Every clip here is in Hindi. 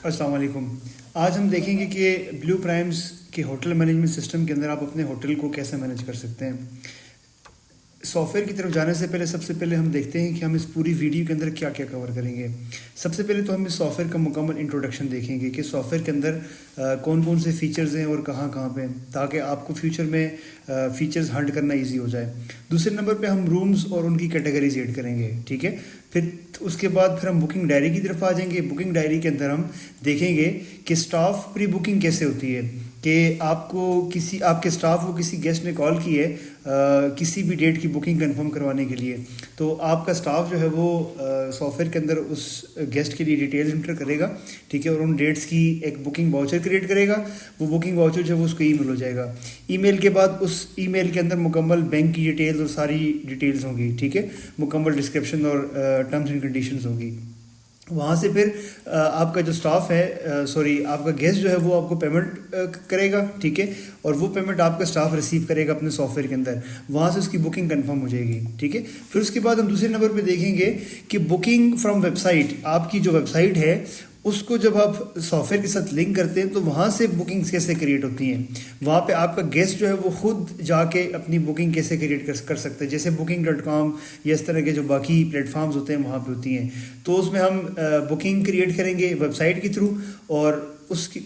अस्सलाम वालेकुम। आज हम देखेंगे कि ब्लू प्राइम्स के होटल मैनेजमेंट सिस्टम के अंदर आप अपने होटल को कैसे मैनेज कर सकते हैं। सॉफ्टवेयर की तरफ जाने से पहले सबसे पहले हम देखते हैं कि हम इस पूरी वीडियो के अंदर क्या क्या कवर करेंगे। सबसे पहले तो हम इस सॉफ्टवेयर का मुकम्मल इंट्रोडक्शन देखेंगे कि सॉफ्टवेयर के अंदर कौन कौन से फ़ीचर्स हैं और कहाँ कहाँ पे, ताकि आपको फ्यूचर में फ़ीचर्स हंट करना इजी हो जाए। दूसरे नंबर पे हम रूम्स और उनकी कैटेगरीज ऐड करेंगे, ठीक है। फिर उसके बाद हम बुकिंग डायरी की तरफ आ जाएंगे। बुकिंग डायरी के अंदर हम देखेंगे कि स्टाफ प्री बुकिंग कैसे होती है, कि आपके स्टाफ को किसी गेस्ट ने कॉल की है किसी भी डेट की बुकिंग कंफर्म करवाने के लिए, तो आपका स्टाफ जो है वो सॉफ्टवेयर के अंदर उस गेस्ट के लिए डिटेल्स इंटर करेगा, ठीक है, और उन डेट्स की एक बुकिंग वाउचर क्रिएट करेगा। वो बुकिंग वाउचर जो है वो उसको ईमेल हो जाएगा। ईमेल के बाद उस ईमेल के अंदर मुकम्मल बैंक की डिटेल्स और सारी डिटेल्स होंगी, ठीक है, मुकम्मल डिस्क्रिप्शन और टर्म्स एंड कंडीशंस होगी। वहाँ से फिर आपका जो स्टाफ है आपका गेस्ट जो है वो आपको पेमेंट करेगा, ठीक है, और वो पेमेंट आपका स्टाफ रिसीव करेगा अपने सॉफ्टवेयर के अंदर। वहाँ से उसकी बुकिंग कंफर्म हो जाएगी, ठीक है। फिर उसके बाद हम दूसरे नंबर पे देखेंगे कि बुकिंग फ्रॉम वेबसाइट, आपकी जो वेबसाइट है उसको जब आप सॉफ्टवेयर के साथ लिंक करते हैं तो वहाँ से बुकिंग्स कैसे क्रिएट होती हैं। वहाँ पे आपका गेस्ट जो है वो खुद जाके अपनी बुकिंग कैसे क्रिएट कर सकते हैं, जैसे booking.com या इस तरह के जो बाकी प्लेटफॉर्म्स होते हैं वहाँ पे होती हैं। तो उसमें हम बुकिंग क्रिएट करेंगे वेबसाइट के थ्रू, और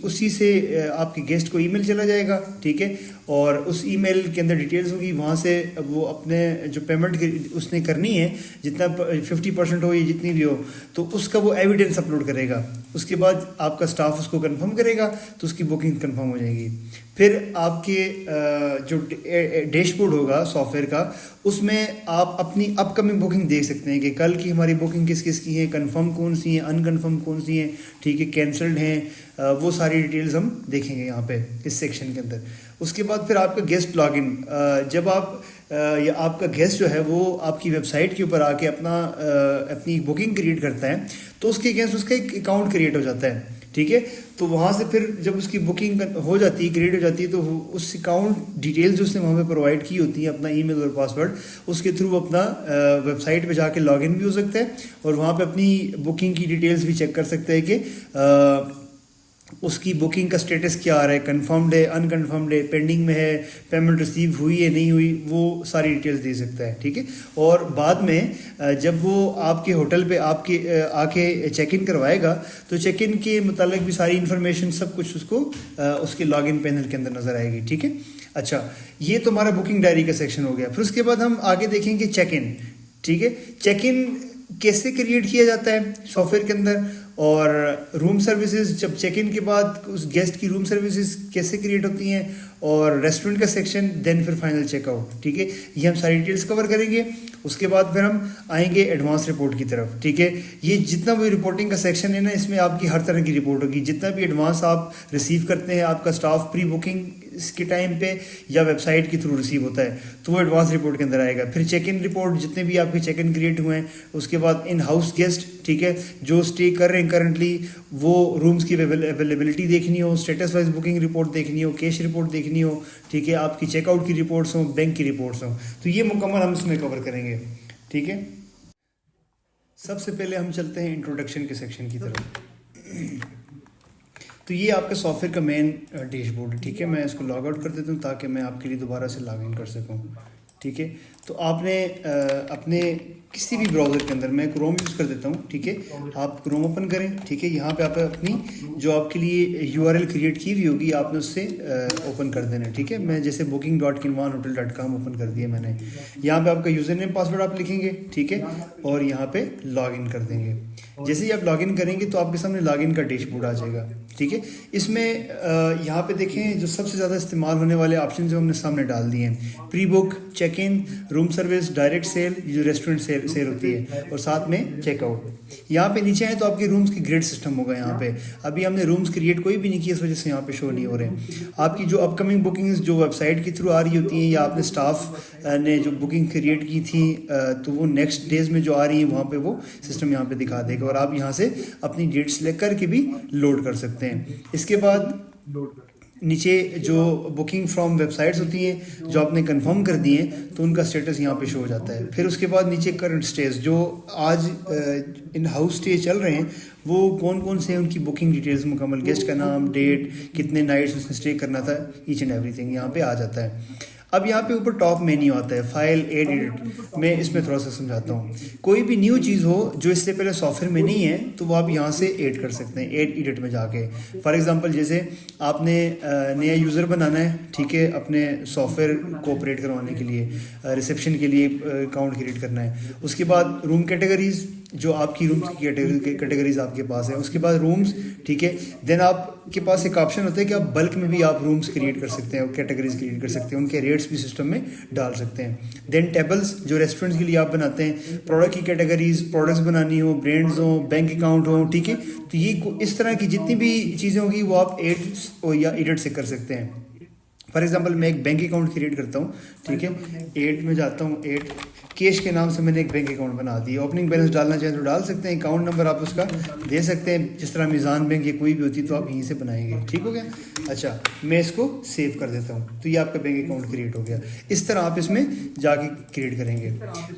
उसी से आपके गेस्ट को ईमेल चला जाएगा, ठीक है, और उस ईमेल के अंदर डिटेल्स होगी। वहाँ से वो अपने जो पेमेंट उसने करनी है, जितना 50% हो या जितनी भी हो, तो उसका वो एविडेंस अपलोड करेगा। उसके बाद आपका स्टाफ उसको कंफर्म करेगा तो उसकी बुकिंग कंफर्म हो जाएगी। फिर आपके जो डैशबोर्ड होगा सॉफ्टवेयर का, उसमें आप अपनी अपकमिंग बुकिंग देख सकते हैं कि कल की हमारी बुकिंग किस किस की है, कंफर्म कौन सी है, अनकन्फर्म कौन सी है, ठीक है, कैंसल्ड हैं, वो सारी डिटेल्स हम देखेंगे यहाँ पे इस सेक्शन के अंदर। उसके बाद फिर आपका गेस्ट लॉगिन, जब आप या आपका गेस्ट जो है वो आपकी वेबसाइट के ऊपर आके अपनी बुकिंग क्रिएट करता है तो उसके अगेंस्ट उसका एक अकाउंट क्रिएट हो जाता है, ठीक है। तो वहाँ से फिर जब उसकी बुकिंग हो जाती है, क्रिएट हो जाती है, तो उस अकाउंट डिटेल्स जो उसने वहाँ पे प्रोवाइड की होती हैं, अपना ईमेल और पासवर्ड, उसके थ्रू अपना वेबसाइट पे जाके लॉगिन भी हो सकता है और वहाँ पे अपनी बुकिंग की डिटेल्स भी चेक कर सकते हैं कि उसकी बुकिंग का स्टेटस क्या आ रहा है, कंफर्म्ड है, अनकन्फर्म्ड है, पेंडिंग में है, पेमेंट रिसीव हुई है नहीं हुई, वो सारी डिटेल्स दे सकता है, ठीक है। और बाद में जब वो आपके होटल पे आके चेक इन करवाएगा तो चेक इन के मुतालिक भी सारी इन्फॉर्मेशन सब कुछ उसको उसके लॉगिन पैनल के अंदर नज़र आएगी, ठीक है। अच्छा, ये तो हमारा बुकिंग डायरी का सेक्शन हो गया। फिर उसके बाद हम आगे देखेंगे चेक इन, ठीक है। चेक इन कैसे क्रिएट किया जाता है सॉफ्टवेयर के अंदर, और रूम सर्विसेज, जब चेक इन के बाद उस गेस्ट की रूम सर्विसेज कैसे क्रिएट होती हैं, और रेस्टोरेंट का सेक्शन, देन फिर फाइनल चेकआउट, ठीक है। ये हम सारी डिटेल्स कवर करेंगे। उसके बाद फिर हम आएंगे एडवांस रिपोर्ट की तरफ, ठीक है। ये जितना भी रिपोर्टिंग का सेक्शन है ना, इसमें आपकी हर तरह की रिपोर्ट होगी। जितना भी एडवांस आप रिसीव करते हैं, आपका स्टाफ प्री बुकिंग इसके टाइम पे या वेबसाइट के थ्रू रिसीव होता है, तो वो एडवांस रिपोर्ट के अंदर आएगा। फिर चेक इन रिपोर्ट, जितने भी आपके चेक इन क्रिएट हुए हैं। उसके बाद इन हाउस गेस्ट, ठीक है, जो स्टे कर रहे हैं करंटली, वो रूम्स की अवेलेबिलिटी देखनी हो, स्टेटस वाइज बुकिंग रिपोर्ट देखनी हो, कैश रिपोर्ट देखनी हो, ठीक है, आपकी चेकआउट की रिपोर्ट्स हों, बैंक की रिपोर्ट्स हों, तो ये मुकम्मल हम इसमें कवर करेंगे, ठीक है। सबसे पहले हम चलते हैं इंट्रोडक्शन के सेक्शन की तरफ। तो ये आपका सॉफ्टवेयर का मेन डैशबोर्ड है, ठीक है। मैं इसको लॉग आउट कर देता हूँ ताकि मैं आपके लिए दोबारा से लॉग इन कर सकूँ, ठीक है। तो आपने अपने किसी भी ब्राउज़र के अंदर, मैं क्रोम यूज़ कर देता हूँ, ठीक है, आप क्रोम ओपन करें, ठीक है। यहाँ पे आप अपनी जो आपके लिए URL क्रिएट की हुई होगी आपने उससे ओपन कर देना है, ठीक है। मैं जैसे booking.kinwanhotel.com ओपन कर दिया मैंने। यहाँ पे आपका यूज़र नेम पासवर्ड आप लिखेंगे, ठीक है, और यहाँ पे लॉग इन कर देंगे। जैसे ही आप लॉगिन करेंगे तो आपके सामने लॉगिन का डैशबोर्ड आ जाएगा, ठीक है। इसमें यहाँ पे देखें जो सबसे ज़्यादा इस्तेमाल होने वाले ऑप्शन जो हमने सामने डाल दिए हैं, pre book, check in, room service, direct sale, जो रेस्टोरेंट सेल होती है, और साथ में चेकआउट। यहाँ पे नीचे है तो आपके रूम्स की ग्रेड सिस्टम होगा। यहाँ पे अभी हमने रूम्स क्रिएट कोई भी नहीं किया, इस वजह से यहाँ पे शो नहीं हो रहे हैं। आपकी जो अपकमिंग बुकिंग्स जो वेबसाइट के थ्रू आ रही होती हैं, या आपने स्टाफ ने जो बुकिंग क्रिएट की थी, तो वो नेक्स्ट डेज में जो आ रही है वहाँ पे वो सिस्टम यहाँ पे दिखा देगा, और आप यहाँ से अपनी डेट सेलेक्ट करके भी लोड कर सकते हैं। इसके बाद नीचे जो बुकिंग फ्रॉम वेबसाइट्स होती हैं जो आपने कंफर्म कर दिए हैं तो उनका स्टेटस यहाँ पे शो हो जाता है। फिर उसके बाद नीचे करंट स्टेज जो आज इन हाउस स्टे चल रहे हैं वो कौन कौन से हैं, उनकी बुकिंग डिटेल्स मुकम्मल, गेस्ट का नाम, डेट, कितने नाइट्स उसने स्टे करना था, ईच एंड एवरीथिंग यहाँ पे आ जाता है। अब यहाँ पे ऊपर टॉप मेन्यू आता है, फाइल, एड, एडिट। मैं इसमें थोड़ा सा समझाता हूँ। कोई भी न्यू चीज़ हो जो इससे पहले सॉफ्टवेयर में नहीं है तो वो आप यहाँ से ऐड कर सकते हैं, ऐड एडिट में जाके। फॉर एग्जांपल जैसे आपने नया यूज़र बनाना है, ठीक है, अपने सॉफ्टवेयर को ऑपरेट करवाने के लिए, रिसेप्शन के लिए अकाउंट क्रिएट करना है। उसके बाद रूम कैटेगरीज, जो आपकी रूम्स की कैटेगरीज आपके पास है। उसके बाद रूम्स, ठीक है। देन आपके पास एक ऑप्शन होता है कि आप बल्क में भी आप रूम्स क्रिएट कर सकते हैं और कैटेगरीज क्रिएट कर सकते हैं, उनके रेट्स भी सिस्टम में डाल सकते हैं। देन टेबल्स जो रेस्टोरेंट्स के लिए आप बनाते हैं, प्रोडक्ट की कैटेगरीज, प्रोडक्ट्स बनानी हो, ब्रांड्स हो, बैंक अकाउंट हो, ठीक है। तो ये इस तरह की जितनी भी चीज़ें होगी वो आप एड या एडिट से कर सकते हैं। फॉर एग्जांपल मैं एक बैंक अकाउंट क्रिएट करता हूँ, ठीक है, एड में जाता हूँ, एड कैश के नाम से मैंने एक बैंक अकाउंट बना दिया। ओपनिंग बैलेंस डालना चाहें तो डाल सकते हैं, अकाउंट नंबर आप उसका दे सकते हैं, जिस तरह मीज़ान बैंक या कोई भी होती तो आप यहीं से बनाएंगे, ठीक हो गया। अच्छा, मैं इसको सेव कर देता हूँ तो ये आपका बैंक अकाउंट क्रिएट हो गया। इस तरह आप इसमें जाके क्रिएट करेंगे।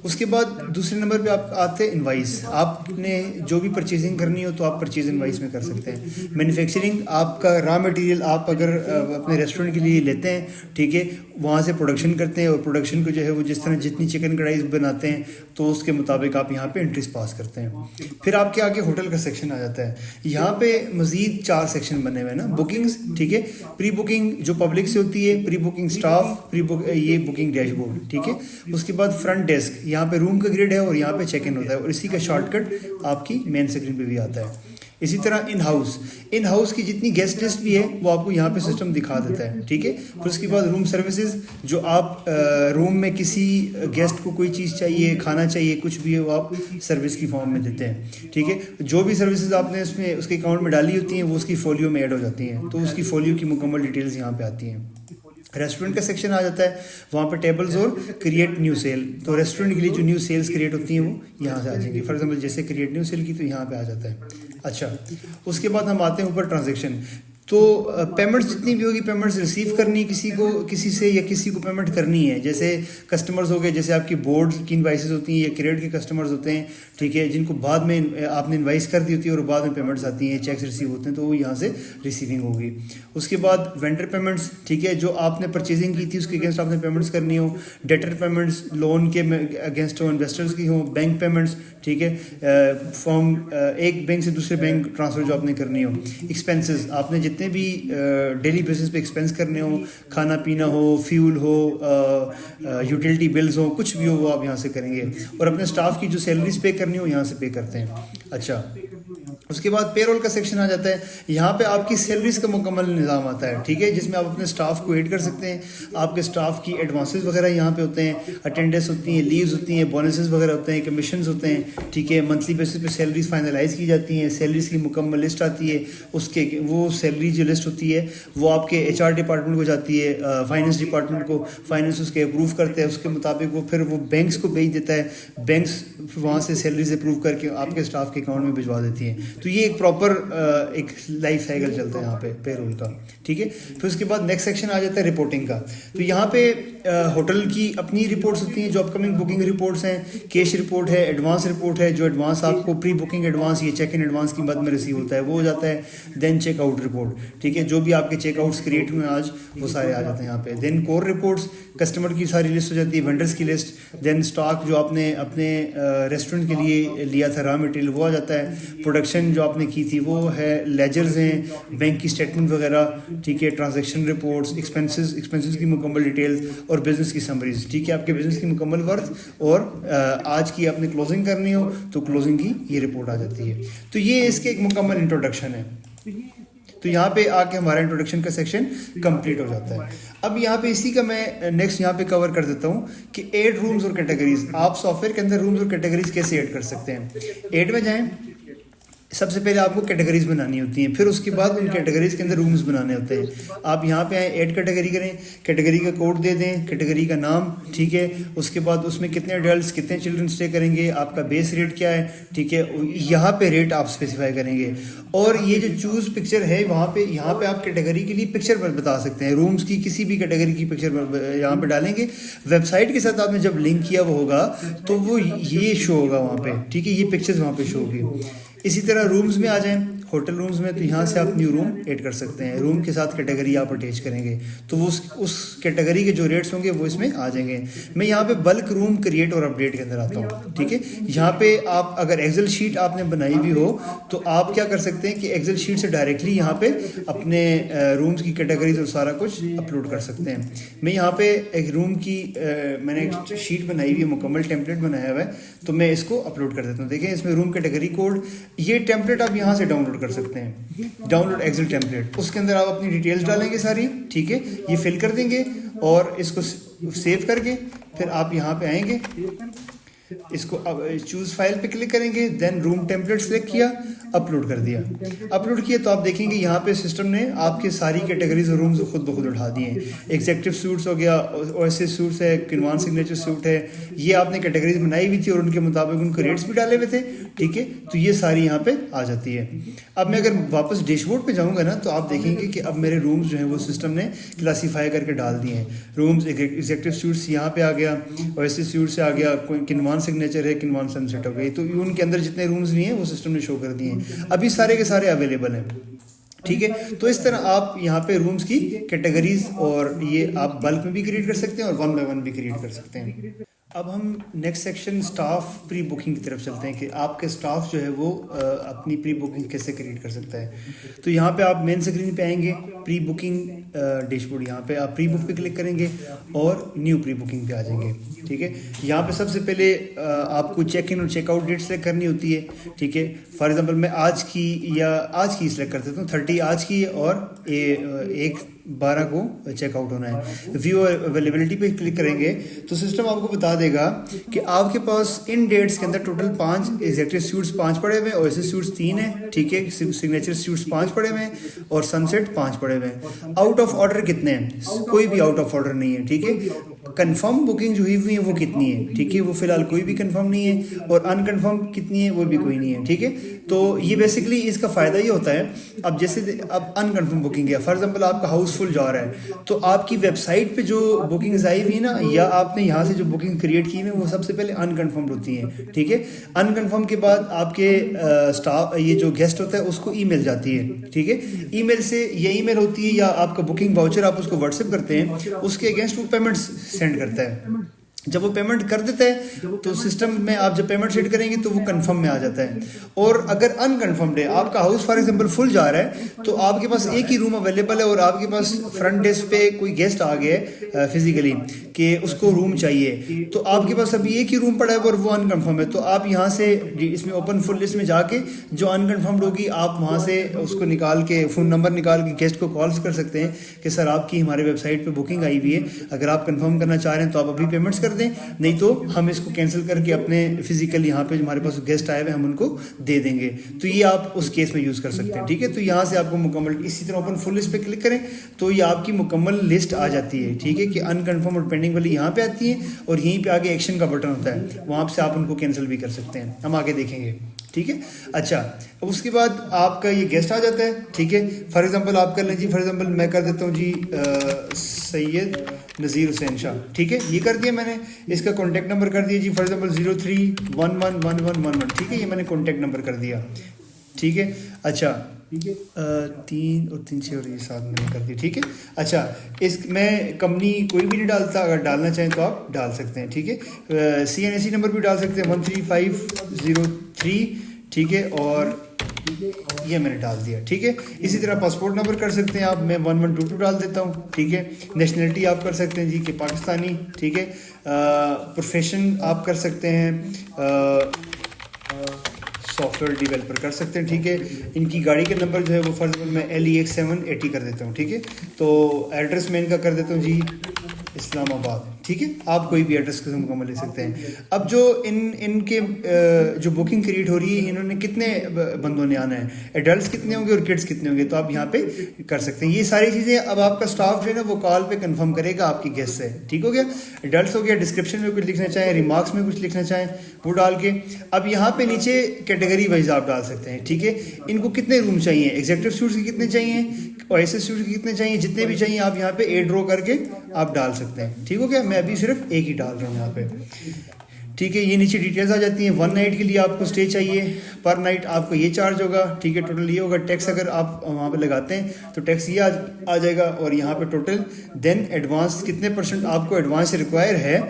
उसके बाद दूसरे नंबर पे आप आते हैं इनवाइस। आपने जो भी परचेजिंग करनी हो तो आप परचेज इनवाइस में कर सकते हैं। मैन्युफैक्चरिंग, आपका रॉ मटेरियल आप अगर अपने रेस्टोरेंट के लिए लेते हैं, ठीक है, वहाँ से प्रोडक्शन करते हैं और प्रोडक्शन को जो है वो जिस तरह जितनी चिकन कढ़ाई बनाते हैं तो उसके मुताबिक आप यहाँ पे एंट्रीज पास करते हैं। फिर आपके आगे होटल का सेक्शन आ जाता है। यहाँ पे मजीद 4 सेक्शन बने हुए हैं ना, बुकिंग्स, ठीक है, प्री बुकिंग जो पब्लिक से होती है, प्री बुकिंग स्टाफ, ये बुकिंग डैशबोर्ड, ठीक है। उसके बाद फ्रंट डेस्क, यहाँ पे रूम का ग्रिड है और यहाँ पे चेक इन होता है और इसी का शॉर्टकट आपकी मेन स्क्रीन पे भी आता है। इसी तरह इन हाउस की जितनी गेस्ट लिस्ट भी है वो आपको यहाँ पे सिस्टम दिखा देता है, ठीक है। फिर उसके बाद रूम सर्विसेज, जो आप रूम में किसी गेस्ट को कोई चीज़ चाहिए, खाना चाहिए, कुछ भी है वो आप सर्विस की फॉर्म में देते हैं, ठीक है। जो भी सर्विसेज आपने उसमें उसके अकाउंट में डाली होती हैं वो उसकी फोलियो में ऐड हो जाती हैं, तो उसकी फोलियो की मुकम्मल डिटेल्स यहाँ पे आती हैं। रेस्टोरेंट का सेक्शन आ जाता है, वहाँ पे टेबल्स और क्रिएट न्यू सेल, तो रेस्टोरेंट के लिए जो न्यू सेल्स क्रिएट होती हैं वो यहाँ से आ जाएंगी। फॉर एग्जांपल जैसे क्रिएट न्यू सेल की तो यहाँ पे आ जाता है। अच्छा, उसके बाद हम आते हैं ऊपर ट्रांजैक्शन। तो पेमेंट्स जितनी भी होगी, पेमेंट्स रिसीव करनी किसी से या किसी को पेमेंट करनी है। जैसे कस्टमर्स हो गए, जैसे आपकी बोर्ड की इनवाइसेस होती हैं या क्रेडिट के कस्टमर्स होते हैं, ठीक है, जिनको बाद में आपने इनवाइस कर दी होती है और बाद में पेमेंट्स आती हैं, चेक्स रिसीव होते हैं, तो वो यहाँ से रिसीविंग होगी। उसके बाद वेंडर पेमेंट्स, ठीक है, जो आपने परचेजिंग की थी उसके अगेंस्ट आपने पेमेंट्स करनी हो। डेटर पेमेंट्स, लोन के अगेंस्ट हो, इन्वेस्टर्स की हो। बैंक पेमेंट्स, ठीक है, फ्रॉम एक बैंक से दूसरे बैंक ट्रांसफ़र जो आपने करनी हो। एक्सपेंसेस, आपने जितने भी डेली बेसिस पे एक्सपेंस करने हो, खाना पीना हो, फ्यूल हो, यूटिलिटी बिल्स हो, कुछ भी हो वो आप यहाँ से करेंगे। और अपने स्टाफ की जो सैलरीज पे करनी हो यहाँ से पे करते हैं। अच्छा, उसके बाद पेरोल का सेक्शन आ जाता है। यहाँ पे आपकी सैलरीज का मुकम्मल निज़ाम आता है, ठीक है, जिसमें आप अपने स्टाफ को ऐड कर सकते हैं। आपके स्टाफ की एडवांसेस वगैरह यहाँ पे होते हैं, अटेंडेंस होती हैं, लीव्स होती हैं, बोनसेस वगैरह होते हैं, कमीशंस होते हैं, ठीक है। मंथली बेसिस पे सैलरीज फाइनलाइज की जाती हैं, सैलरीज की मुकम्मल लिस्ट आती है। उसके वो सैलरी जो लिस्ट होती है वो आपके HR डिपार्टमेंट को जाती है, फाइनेंस डिपार्टमेंट को, फाइनेंस उसके अप्रूव करते हैं, उसके मुताबिक वो फिर वो बैंक्स को भेज देता है, बैंक्स वहाँ से सैलरीज अप्रूव करके आपके स्टाफ के अकाउंट में भिजवा देती हैं। तो ये एक प्रॉपर एक लाइफ साइकिल चलता है यहाँ पे पेरोल का, ठीक है। फिर उसके बाद नेक्स्ट सेक्शन आ जाता है रिपोर्टिंग का। तो यहाँ पे होटल की अपनी रिपोर्ट्स होती हैं, जो अपकमिंग बुकिंग रिपोर्ट्स हैं, कैश रिपोर्ट है, एडवांस रिपोर्ट है, जो एडवांस आपको प्री बुकिंग एडवांस, ये चेक इन एडवांस की मद में रिसीव होता है वो हो जाता है। देन चेकआउट रिपोर्ट, ठीक है, जो भी आपके चेकआउट्स क्रिएट हुए आज वो सारे आ जाते हैं यहाँ पे। देन कोर रिपोर्ट्स, कस्टमर की सारी लिस्ट हो जाती है, वेंडर्स की लिस्ट। देन स्टॉक जो आपने अपने रेस्टोरेंट के लिए लिया था रॉ मटेरियल वो आ जाता है। प्रोडक्शन जो आपने की थी वो है, लेजर्स हैं, बैंक की स्टेटमेंट वगैरह, ठीक है, ट्रांजैक्शन रिपोर्ट्स, एक्सपेंसेस की मुकम्मल डिटेल्स और बिजनेस की समरीज, ठीक है, आपके बिजनेस की मुकम्मल वर्थ और आज की आपने क्लोजिंग करनी हो तो क्लोजिंग की ये रिपोर्ट आ जाती है। तो ये इसके एक मुकम्मल इंट्रोडक्शन है। तो यहाँ पे आके हमारा इंट्रोडक्शन का सेक्शन कंप्लीट हो जाता है। अब यहाँ पे इसी का मैं नेक्स्ट यहाँ पे कवर कर देता हूँ कि ऐड रूम्स और कैटेगरीज, आप सॉफ्टवेयर के अंदर रूम्स और कैटेगरीज कैसे ऐड कर सकते हैं। ऐड में जाएं, सबसे पहले आपको कैटेगरीज बनानी होती हैं, फिर उसके बाद उन कैटेगरीज के अंदर रूम्स बनाने होते हैं। आप यहाँ पे आए, ऐड कैटेगरी करें, कैटेगरी का कोड दे दें, कैटेगरी का नाम, ठीक है। उसके बाद उसमें कितने एडल्ट्स कितने चिल्ड्रन स्टे करेंगे, आपका बेस रेट क्या है, ठीक है। यहाँ पे रेट आप स्पेसिफाई करेंगे। और ये जो चूज़ पिक्चर है वहाँ पे, यहाँ पे आप कैटेगरी के लिए पिक्चर बता सकते हैं, रूम्स की किसी भी कैटेगरी की पिक्चर यहाँ पे डालेंगे। वेबसाइट के साथ आपने जब लिंक किया वो होगा तो वो ये शो होगा वहाँ पे, ठीक है। ये पिक्चर्स वहाँ पे शो होगी। इसी तरह रूम्स में आ जाएं, होटल रूम्स में, तो यहाँ से आप न्यू रूम ऐड कर सकते हैं। रूम के साथ कैटेगरी आप अटैच करेंगे तो वो उस कैटेगरी के जो रेट्स होंगे वो इसमें आ जाएंगे। मैं यहाँ पे बल्क रूम क्रिएट और अपडेट के अंदर आता हूँ, ठीक है। यहाँ पे आप अगर एक्सेल शीट आपने बनाई भी हो तो आप क्या कर सकते हैं कि एक्सेल शीट से डायरेक्टली यहाँ पे अपने रूम्स की कैटेगरीज और सारा कुछ अपलोड कर सकते हैं। मैं यहाँ पे एक रूम की मैंने एक शीट बनाई हुई है, मुकम्मल टेम्पलेट बनाया हुआ है, तो मैं इसको अपलोड कर देता हूँ। देखें इसमें रूम कैटेगरी कोड, ये टेम्पलेट आप यहाँ से डाउनलोड कर सकते हैं, डाउनलोड एक्सेल टेम्पलेट। उसके अंदर आप अपनी डिटेल्स डालेंगे सारी, ठीक है। ये फिल कर देंगे और इसको सेव करके फिर आप यहाँ पे आएंगे, इसको चूज़ फाइल पे क्लिक करेंगे, देन रूम टेम्पलेट सेलेक्ट किया, अपलोड कर दिया। अपलोड किया तो आप देखेंगे यहाँ पे सिस्टम ने आपके सारी कैटेगरीज और रूम्स खुद ब खुद उठा दिए हैं। एग्जेक्टिव सूट्स हो गया, ओएसएस सूट्स है, किनवान सिग्नेचर सूट है, ये आपने कैटेगरीज बनाई हुई थी और उनके मुताबिक उनके रेट्स भी डाले हुए थे, ठीक है। तो ये सारी यहाँ पे आ जाती है। अब मैं अगर वापस डैशबोर्ड पे जाऊँगा ना तो आप देखेंगे कि अब मेरे रूम्स जो हैं वो सिस्टम ने क्लासीफाई करके डाल दिए हैं। रूम्स एग्जेक्टिव सूट्स यहाँ पे आ गया, ओएसएस सूट से आ गया, किनवान सिग्नेचर है, किनवान सनसेट हो गई, तो उनके अंदर जितने रूम्स नहीं है वो सिस्टम ने शो कर दिए हैं। अभी सारे के सारे अवेलेबल हैं, ठीक है। तो इस तरह आप यहाँ पे रूम्स की कैटेगरीज और ये आप बल्क में भी क्रिएट कर सकते हैं और 1 बाय 1 भी क्रिएट कर सकते हैं। अब हम next section staff pre booking की तरफ चलते हैं कि आपके स्टाफ जो है वो अपनी प्री बुकिंग कैसे क्रिएट कर सकता है। तो यहाँ पे आप मेन स्क्रीन पे आएंगे, प्री बुकिंग डैशबोर्ड, यहाँ पे आप प्री बुक पे क्लिक करेंगे और न्यू प्री बुकिंग पे आ जाएंगे, ठीक है। यहाँ पे सबसे पहले आपको चेक इन और चेकआउट डेट सेलेक्ट करनी होती है, ठीक है। फॉर एग्जांपल मैं आज की सेलेक्ट कर देता हूँ, 30 आज की और 1/12 को चेकआउट होना है। व्यू अवेलेबिलिटी पे क्लिक करेंगे तो सिस्टम आपको बता देगा कि आपके पास इन डेट्स के अंदर टोटल 5 एग्जेक्टिव सूट्स 5 पड़े हुए हैं, ओएसएस सूट्स 3 हैं, ठीक है। सिग्नेचर सूट्स 5 पड़े हुए हैं और सनसेट 5 पड़े हुए हैं। आउट ऑफ ऑर्डर कितने हैं? कोई भी आउट ऑफ ऑर्डर नहीं है, ठीक है। कंफर्म बुकिंग जो हुई है वो कितनी है, ठीक है, वो फिलहाल कोई भी कंफर्म नहीं है, और अनकंफर्म कितनी है वो भी कोई नहीं है, ठीक है। तो ये बेसिकली इसका फ़ायदा ये होता है, अब जैसे अब अनकंफर्म बुकिंग है, फॉर एग्जांपल आपका हाउस फुल जा रहा है तो आपकी वेबसाइट पे जो बुकिंग्स आई हुई है ना, या आपने यहाँ से जो बुकिंग क्रिएट की है वो सबसे पहले अनकंफर्म होती हैं, ठीक है। अनकंफर्म के बाद आपके स्टाफ ये जो गेस्ट होता है उसको ईमेल जाती है, ठीक है। ईमेल से ये ईमेल होती है या आपका बुकिंग वाउचर आप उसको व्हाट्सएप करते हैं, उसके अगेंस्ट वो पेमेंट्स सेंड करता है। जब वो पेमेंट कर देता है तो सिस्टम में आप जब पेमेंट सेट करेंगे तो वो कंफर्म में आ जाता है। और अगर अनकंफर्म्ड है, आपका हाउस फॉर एग्जांपल फुल जा रहा है तो आपके पास एक ही रूम अवेलेबल है और आपके पास फ्रंट डेस्क पे कोई गेस्ट आ गया है फिजिकली कि उसको रूम चाहिए, तो आपके पास अभी एक ही रूम पड़ा है और वो अनकंफर्म है, तो आप यहाँ से इसमें ओपन फुल लिस्ट में जाके जो अनकंफर्म्ड होगी आप वहाँ से उसको निकाल के फ़ोन नंबर निकाल के गेस्ट को कॉल्स कर सकते हैं कि सर आपकी हमारे वेबसाइट पर बुकिंग आई हुई है, अगर आप कन्फर्म करना चाह रहे हैं तो आप अभी पेमेंट्स कर दें, नहीं तो हम इसको कैंसिल करके अपने फिजिकल यहाँ पे हमारे पास गेस्ट आए हुए हम उनको दे देंगे। तो ये आप उस केस में यूज़ कर सकते हैं, ठीक है। तो यहाँ से आपको मुकम्मल, इसी तरह ओपन फुल लिस्ट पे क्लिक करें तो ये आपकी मुकम्मल लिस्ट आ जाती है, ठीक है, कि अनकन्फर्म और पेंडिंग वाली यहाँ पे आती है और यहीं पे आगे एक्शन का बटन होता है, वहाँ से आप उनको कैंसिल भी कर सकते हैं, हम आगे देखेंगे, ठीक है। अच्छा, अब उसके बाद आपका ये गेस्ट आ जाता है, ठीक है। फॉर एग्जांपल आप कर लें जी, फॉर एग्जांपल मैं कर देता हूँ जी सैयद नज़ीर हुसैन शाह, ठीक है, ये कर दिया मैंने। इसका कॉन्टैक्ट नंबर कर दिया जी, फॉर एग्जांपल 03111111, ठीक है, ये मैंने कॉन्टैक्ट नंबर कर दिया, ठीक है। अच्छा, 3 और 3 6 और ये 7 मैंने कर दिया, ठीक है। अच्छा, इस मैं कंपनी कोई भी नहीं डालता, अगर डालना चाहें तो आप डाल सकते हैं, ठीक है। CNAC नंबर भी डाल सकते हैं 13503, ठीक है, और ये मैंने डाल दिया, ठीक है। इसी तरह पासपोर्ट नंबर कर सकते हैं आप, मैं 1122 डाल देता हूँ, ठीक है। नेशनलिटी आप कर सकते हैं जी कि पाकिस्तानी, ठीक है। प्रोफेशन आप कर सकते हैं सॉफ्टवेयर डेवलपर कर सकते हैं, ठीक है। इनकी गाड़ी के नंबर जो है वो फर्ज मैं LEX780 कर देता हूँ, ठीक है। तो एड्रेस मैं इनका कर देता हूँ जी इस्लामाबाद, ठीक है। आप कोई भी एड्रेस को मुकम्मल ले सकते हैं। अब जो इनके जो बुकिंग क्रिएट हो रही है, इन्होंने कितने बंदों ने आना है, एडल्ट कितने होंगे और किड्स कितने होंगे, तो आप यहाँ पे कर सकते हैं। ये सारी चीज़ें अब आपका स्टाफ जो है ना वो कॉल पे कंफर्म करेगा आपकी गेस्ट से, ठीक हो गया। एडल्ट हो गया, डिस्क्रिप्शन में कुछ लिखना चाहें, रिमार्क्स में कुछ लिखना चाहें वो डाल के अब यहाँ पे नीचे कैटेगरी वाइज आप डाल सकते हैं, ठीक है। इनको कितने रूम चाहिए, एग्जीक्यूटिव सूट्स के कितने चाहिए, ओएसएस सूट्स के कितने चाहिए, जितने भी चाहिए आप यहाँ पे ए ड्रॉ करके आप डाल सकते हैं, ठीक हो गया। मैं अभी सिर्फ एक ही डाल रहा हूँ यहाँ पे, ठीक है। ये नीचे डिटेल्स आ जाती हैं। 1 नाइट के लिए आपको स्टे चाहिए, पर नाइट आपको ये चार्ज होगा, ठीक है। टोटल ये होगा, टैक्स अगर आप वहाँ पे लगाते हैं तो टैक्स ये आ जाएगा, और यहाँ पे टोटल देन एडवांस कितने % आपको एडवांस रिक्वायर है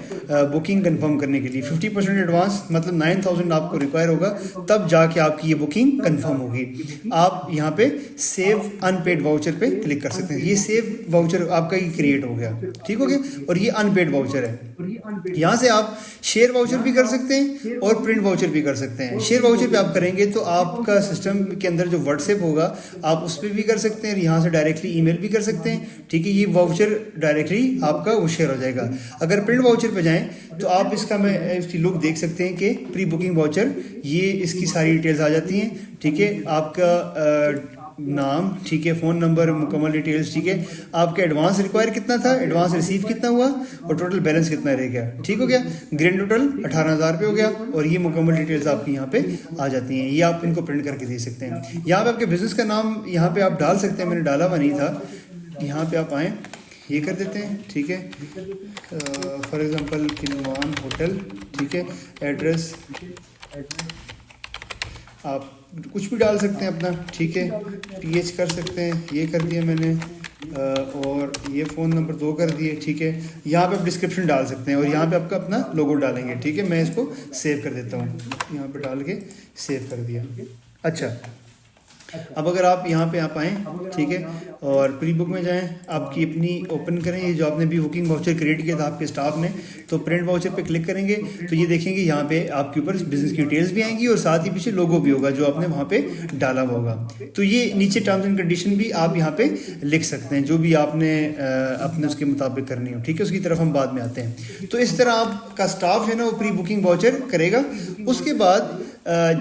बुकिंग कंफर्म करने के लिए। 50% एडवांस मतलब 9000 आपको रिक्वायर होगा, तब जाके आपकी ये बुकिंग कंफर्म होगी। आप यहाँ पे सेव अनपेड वाउचर पे क्लिक कर सकते हैं। ये सेव वाउचर आपका ये क्रिएट हो गया, ठीक हो गया, और ये अनपेड वाउचर है। यहाँ से आप शेयर वाउचर भी कर सकते हैं और प्रिंट वाउचर भी कर सकते हैं। शेयर वाउचर पे आप करेंगे तो आपका सिस्टम के अंदर जो व्हाट्सएप होगा आप उस पर भी कर सकते हैं, यहाँ से डायरेक्टली ईमेल भी कर सकते हैं, ठीक है। ये वाउचर डायरेक्टली आपका वो शेयर हो जाएगा। अगर प्रिंट वाउचर पे जाएं तो आप इसका मैं इसकी लुक देख सकते हैं कि प्री बुकिंग वाउचर, ये इसकी सारी डिटेल्स आ जाती हैं, ठीक है। आपका नाम, ठीक है, फ़ोन नंबर, मुकम्मल डिटेल्स, ठीक है। आपका एडवांस रिक्वायर कितना था, एडवांस रिसीव कितना हुआ और टोटल बैलेंस कितना रह गया, ठीक हो गया। ग्रैंड टोटल 18,000 रुपये हो गया, और ये मुकम्मल डिटेल्स आपकी यहाँ पे आ जाती हैं। ये आप इनको प्रिंट करके दे सकते हैं। यहाँ पे आपके बिज़नेस का नाम यहाँ पे आप डाल सकते हैं, मैंने डाला हुआ नहीं था। यहाँ पे आप आएँ, ये कर देते हैं, ठीक है। फॉर एग्ज़ाम्पल किनवान होटल, ठीक है। एड्रेस आप कुछ भी डाल सकते हैं अपना, ठीक है। PH कर सकते हैं, ये कर दिया मैंने, और ये फ़ोन नंबर 2 कर दिए, ठीक है। यहाँ पे आप डिस्क्रिप्शन डाल सकते हैं और यहाँ पे आपका अपना लोगो डालेंगे, ठीक है। मैं इसको सेव कर देता हूँ, यहाँ पे डाल के सेव कर दिया। अच्छा, अब अगर आप यहाँ पे आप आएँ, ठीक है, और प्री बुक में जाएं, आपकी अपनी ओपन करें, ये जो आपने भी बुकिंग वाउचर क्रिएट किया था आपके स्टाफ ने, तो प्रिंट वाउचर पे क्लिक करेंगे तो ये देखेंगे यहाँ पे आपके ऊपर बिजनेस की डिटेल्स भी आएंगी और साथ ही पीछे लोगो भी होगा जो आपने वहाँ पे डाला हुआ होगा। तो ये नीचे टर्म्स एंड कंडीशन भी आप यहाँ पे लिख सकते हैं, जो भी आपने अपने उसके मुताबिक करनी हो, ठीक है। उसकी तरफ हम बाद में आते हैं। तो इस तरह आपका स्टाफ है ना वो प्री बुकिंग वाउचर करेगा। उसके बाद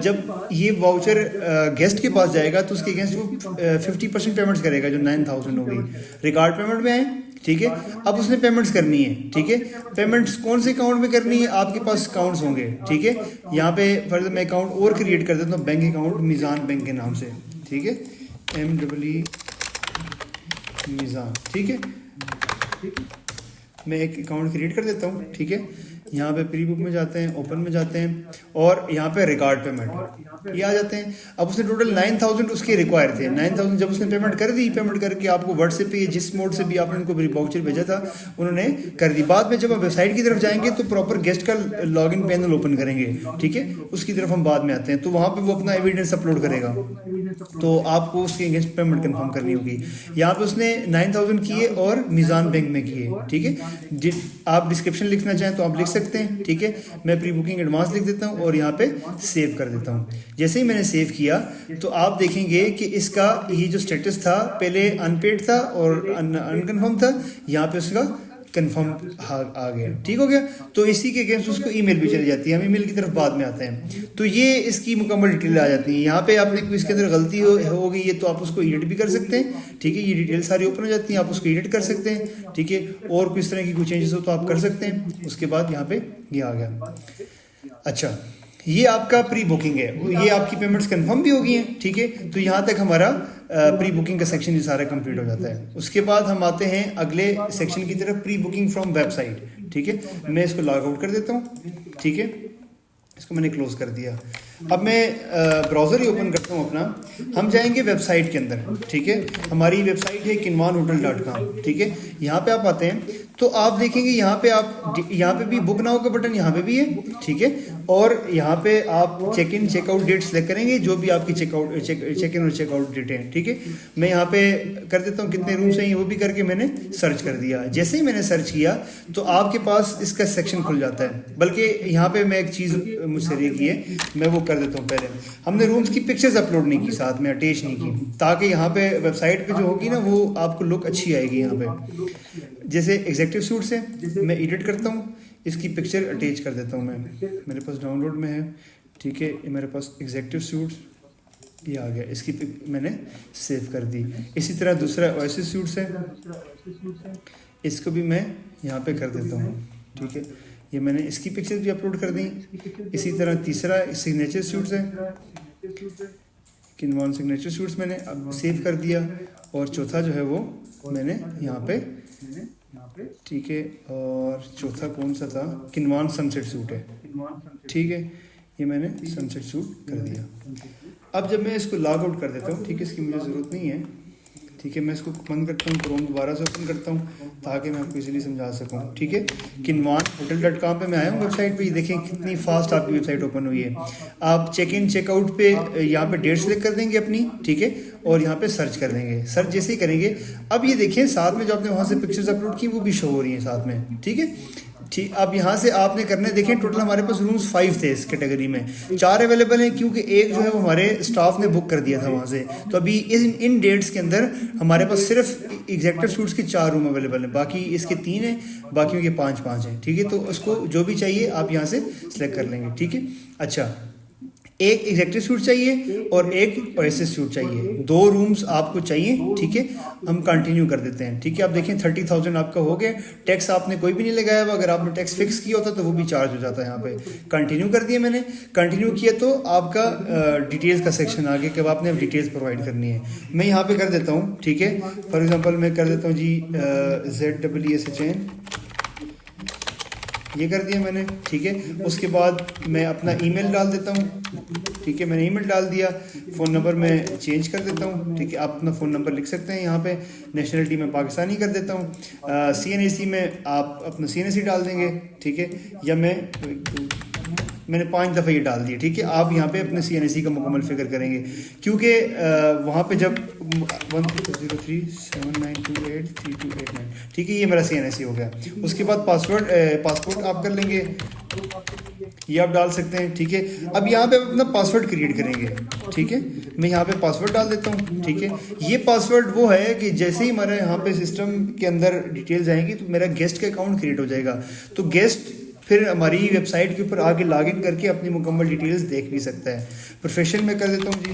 जब ये वाउचर गेस्ट के पास जाएगा तो उसके अगेंस्ट वो 50% पेमेंट्स करेगा, जो 9000 हो गई। रिकॉर्ड पेमेंट में आए, ठीक है। अब उसने पेमेंट्स करनी है, ठीक है। पेमेंट्स कौन से अकाउंट में करनी है, आपके पास अकाउंट्स होंगे, ठीक है। यहाँ पे फर्ज मैं अकाउंट और क्रिएट कर देता हूँ, बैंक अकाउंट मीज़ान बैंक के नाम से, ठीक है। MEE मीज़ान, ठीक है। मैं एक अकाउंट क्रिएट कर देता हूँ, ठीक है। यहाँ पे प्री बुक में जाते हैं, ओपन में जाते हैं, और यहाँ पे रिकॉर्ड पेमेंट ये आ जाते हैं। अब उसने टोटल 9000 उसके रिक्वायर थे। 9000 जब उसने पेमेंट कर दी, पेमेंट करके आपको व्हाट्सएप पे जिस मोड से भी आपने उनको वाउचर भेजा था उन्होंने कर दी। बाद में जब हम वेबसाइट की तरफ जाएंगे तो प्रॉपर गेस्ट का लॉगिन पैनल ओपन करेंगे, ठीक है। उसकी तरफ हम बाद में आते हैं। तो वहाँ पे वो अपना एविडेंस अपलोड करेगा, तो आपको उसके अगेंस्ट पेमेंट कंफर्म करनी होगी। यहाँ पे उसने 9000 किए और मीज़ान बैंक में किए, ठीक है। आप डिस्क्रिप्शन लिखना चाहें तो आप लिख सकते हैं, ठीक है। मैं प्री बुकिंग एडवांस लिख देता हूँ और यहाँ पे सेव कर देता हूँ। जैसे ही मैंने सेव किया तो आप देखेंगे कि इसका ये जो स्टेटस था पहले अनपेड था और अनकन्फर्म था, यहाँ पे उसका कंफर्म आ गया, ठीक हो गया। तो इसी के अगेंस्ट उसको ईमेल भी चली जाती है। हम ईमेल की तरफ बाद में आते हैं। तो ये इसकी मुकम्मल डिटेल आ जाती है। यहाँ पे आपने कोई इसके अंदर गलती हो गई है तो आप उसको एडिट भी कर सकते हैं, ठीक है। ये डिटेल सारी ओपन हो जाती हैं, आप उसको एडिट कर सकते हैं, ठीक है। और किस तरह की कोई चेंजेस हो तो आप कर सकते हैं। उसके बाद यहाँ पे ये आ गया। अच्छा, ये आपका प्री बुकिंग है, ये आपकी पेमेंट्स कंफर्म भी हो गई हैं, ठीक है। तो यहाँ तक हमारा प्री बुकिंग का सेक्शन ये सारा कंप्लीट हो जाता है। उसके बाद हम आते हैं अगले सेक्शन की तरफ, प्री बुकिंग फ्रॉम वेबसाइट, ठीक है। मैं इसको लॉग आउट कर देता हूँ, ठीक है। इसको मैंने क्लोज कर दिया। अब मैं ब्राउज़र ही ओपन करता हूँ अपना। हम जाएंगे वेबसाइट के अंदर, ठीक है। हमारी वेबसाइट है kinwanhotel.com, ठीक है। यहाँ पे आप आते हैं तो आप देखेंगे यहाँ पे भी बुक नाउ का बटन यहाँ पे भी है, ठीक है। और यहाँ पे आप check in checkout date select करेंगे, जो भी आपकी चेक इन और चेकआउट डेट है, ठीक है। मैं यहाँ पे कर देता हूँ कितने रूम्स हैं वो भी करके मैंने सर्च कर दिया। जैसे ही मैंने सर्च किया तो आपके पास इसका सेक्शन खुल जाता है। बल्कि यहाँ पे मैं एक चीज़ मुझसे रही की है, मैं वो कर देता हूँ। पहले हमने रूम्स की पिक्चर्स अपलोड नहीं की, साथ में अटैच नहीं की, ताकि यहाँ पे वेबसाइट पे जो होगी ना वो आपको लुक अच्छी आएगी। यहाँ पे जैसे एग्जेक्टिव सूट्स है, मैं एडिट करता हूँ, इसकी पिक्चर अटैच कर देता हूँ। मैं मेरे पास डाउनलोड में है, ठीक है। ये मेरे पास एग्जेक्टिव सूट्स ये आ गया, इसकी मैंने सेव कर दी। इसी तरह दूसरा ओएसिस सूट्स है, इसको भी मैं यहाँ पे कर देता हूँ, ठीक है। ये मैंने इसकी पिक्चर भी अपलोड कर दी। इसी तरह तीसरा सिग्नेचर सूट्स है, किन्वान सिग्नेचर सूट्स मैंने अब सेव कर दिया। और चौथा जो है वो मैंने यहाँ पे, ठीक है। और चौथा कौन सा था, किन्वान सनसेट सूट है, ठीक है। ये मैंने सनसेट सूट कर दिया। अब जब मैं इसको लॉग आउट कर देता हूँ, ठीक है, इसकी मुझे ज़रूरत नहीं है, ठीक है। मैं इसको बंद करता हूँ, क्रोम दोबारा से ओपन करता हूँ ताकि मैं आपको इजीली समझा सकूँ, ठीक है। kinwanhotel.com पे मैं आया हूँ वेबसाइट पे। ये देखें कितनी फास्ट आपकी वेबसाइट ओपन हुई है। आप चेक इन चेकआउट पे यहाँ पे डेट सेलेक्ट कर देंगे अपनी, ठीक है। और यहाँ पे सर्च कर देंगे। सर्च जैसे ही करेंगे, अब ये देखें साथ में जो आपने वहाँ से पिक्चर्स अपलोड की वो भी शो हो रही हैं साथ में, ठीक है। ठीक, अब यहाँ से आपने करने देखें, टोटल हमारे पास रूम्स 5 थे इस कैटेगरी में, 4 अवेलेबल हैं क्योंकि एक जो है वो हमारे स्टाफ ने बुक कर दिया था वहाँ से। तो अभी इन डेट्स के अंदर हमारे पास सिर्फ एग्जेक्टिव सूट्स के 4 रूम अवेलेबल हैं, बाकी इसके 3 हैं, बाकियों के 5 हैं, ठीक है। तो उसको जो भी चाहिए आप यहाँ से सिलेक्ट कर लेंगे, ठीक है। अच्छा, एक एग्जेक्टिव सूट चाहिए और एक ओएसिस सूट चाहिए, 2 रूम्स आपको चाहिए, ठीक है। हम कंटिन्यू कर देते हैं, ठीक है। आप देखें 30,000 आपका हो गया। टैक्स आपने कोई भी नहीं लगाया हुआ, अगर आपने टैक्स फिक्स किया होता तो वो भी चार्ज हो जाता है। यहाँ पे कंटिन्यू कर दिया मैंने। कंटिन्यू किया तो आपका डिटेल्स का सेक्शन आ गया कि आपने अब डिटेल्स प्रोवाइड करनी है। मैं यहाँ पे कर देता हूँ, ठीक है। फॉर एग्जाम्पल मैं कर देता हूँ जी ZEESHN, ये कर दिया मैंने, ठीक है। उसके बाद मैं अपना ईमेल डाल देता हूँ, ठीक है। मैंने ईमेल डाल दिया। फ़ोन नंबर मैं चेंज कर देता हूँ, ठीक है। आप अपना फ़ोन नंबर लिख सकते हैं यहाँ पे। नेशनलिटी में पाकिस्तानी कर देता हूँ। CNAC में आप अपना CNAC डाल देंगे, ठीक है। या मैंने 5 दफ़ा ये डाल दिया, ठीक है। आप यहाँ पे अपने CNAC का मुकम्मल फिक्र करेंगे क्योंकि वहाँ पे जब 10379283289, ठीक है, ये मेरा CNAC हो गया। उसके बाद पासपोर्ट आप कर लेंगे, ये आप डाल सकते हैं, ठीक है। अब यहाँ पे अपना पासवर्ड क्रिएट करेंगे, ठीक है। मैं यहाँ पे पासवर्ड डाल देता हूँ, ठीक है। ये पासवर्ड वो है कि जैसे ही हमारे यहाँ पे सिस्टम के अंदर डिटेल्स आएंगी तो मेरा गेस्ट का अकाउंट क्रिएट हो जाएगा। तो गेस्ट फिर हमारी वेबसाइट के ऊपर आके लॉगिन करके अपनी मुकम्मल डिटेल्स देख भी सकता है। प्रोफेशन में कर देता हूँ जी,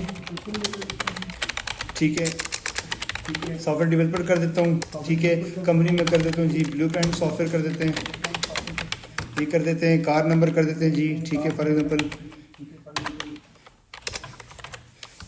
ठीक है। सॉफ्टवेयर डेवलपर कर देता हूँ, ठीक है। कंपनी में कर देता हूँ जी ब्लू प्राइम सॉफ्टवेयर कर देते हैं, ये कर देते हैं। कार नंबर कर देते हैं जी, ठीक है। फॉर एग्जांपल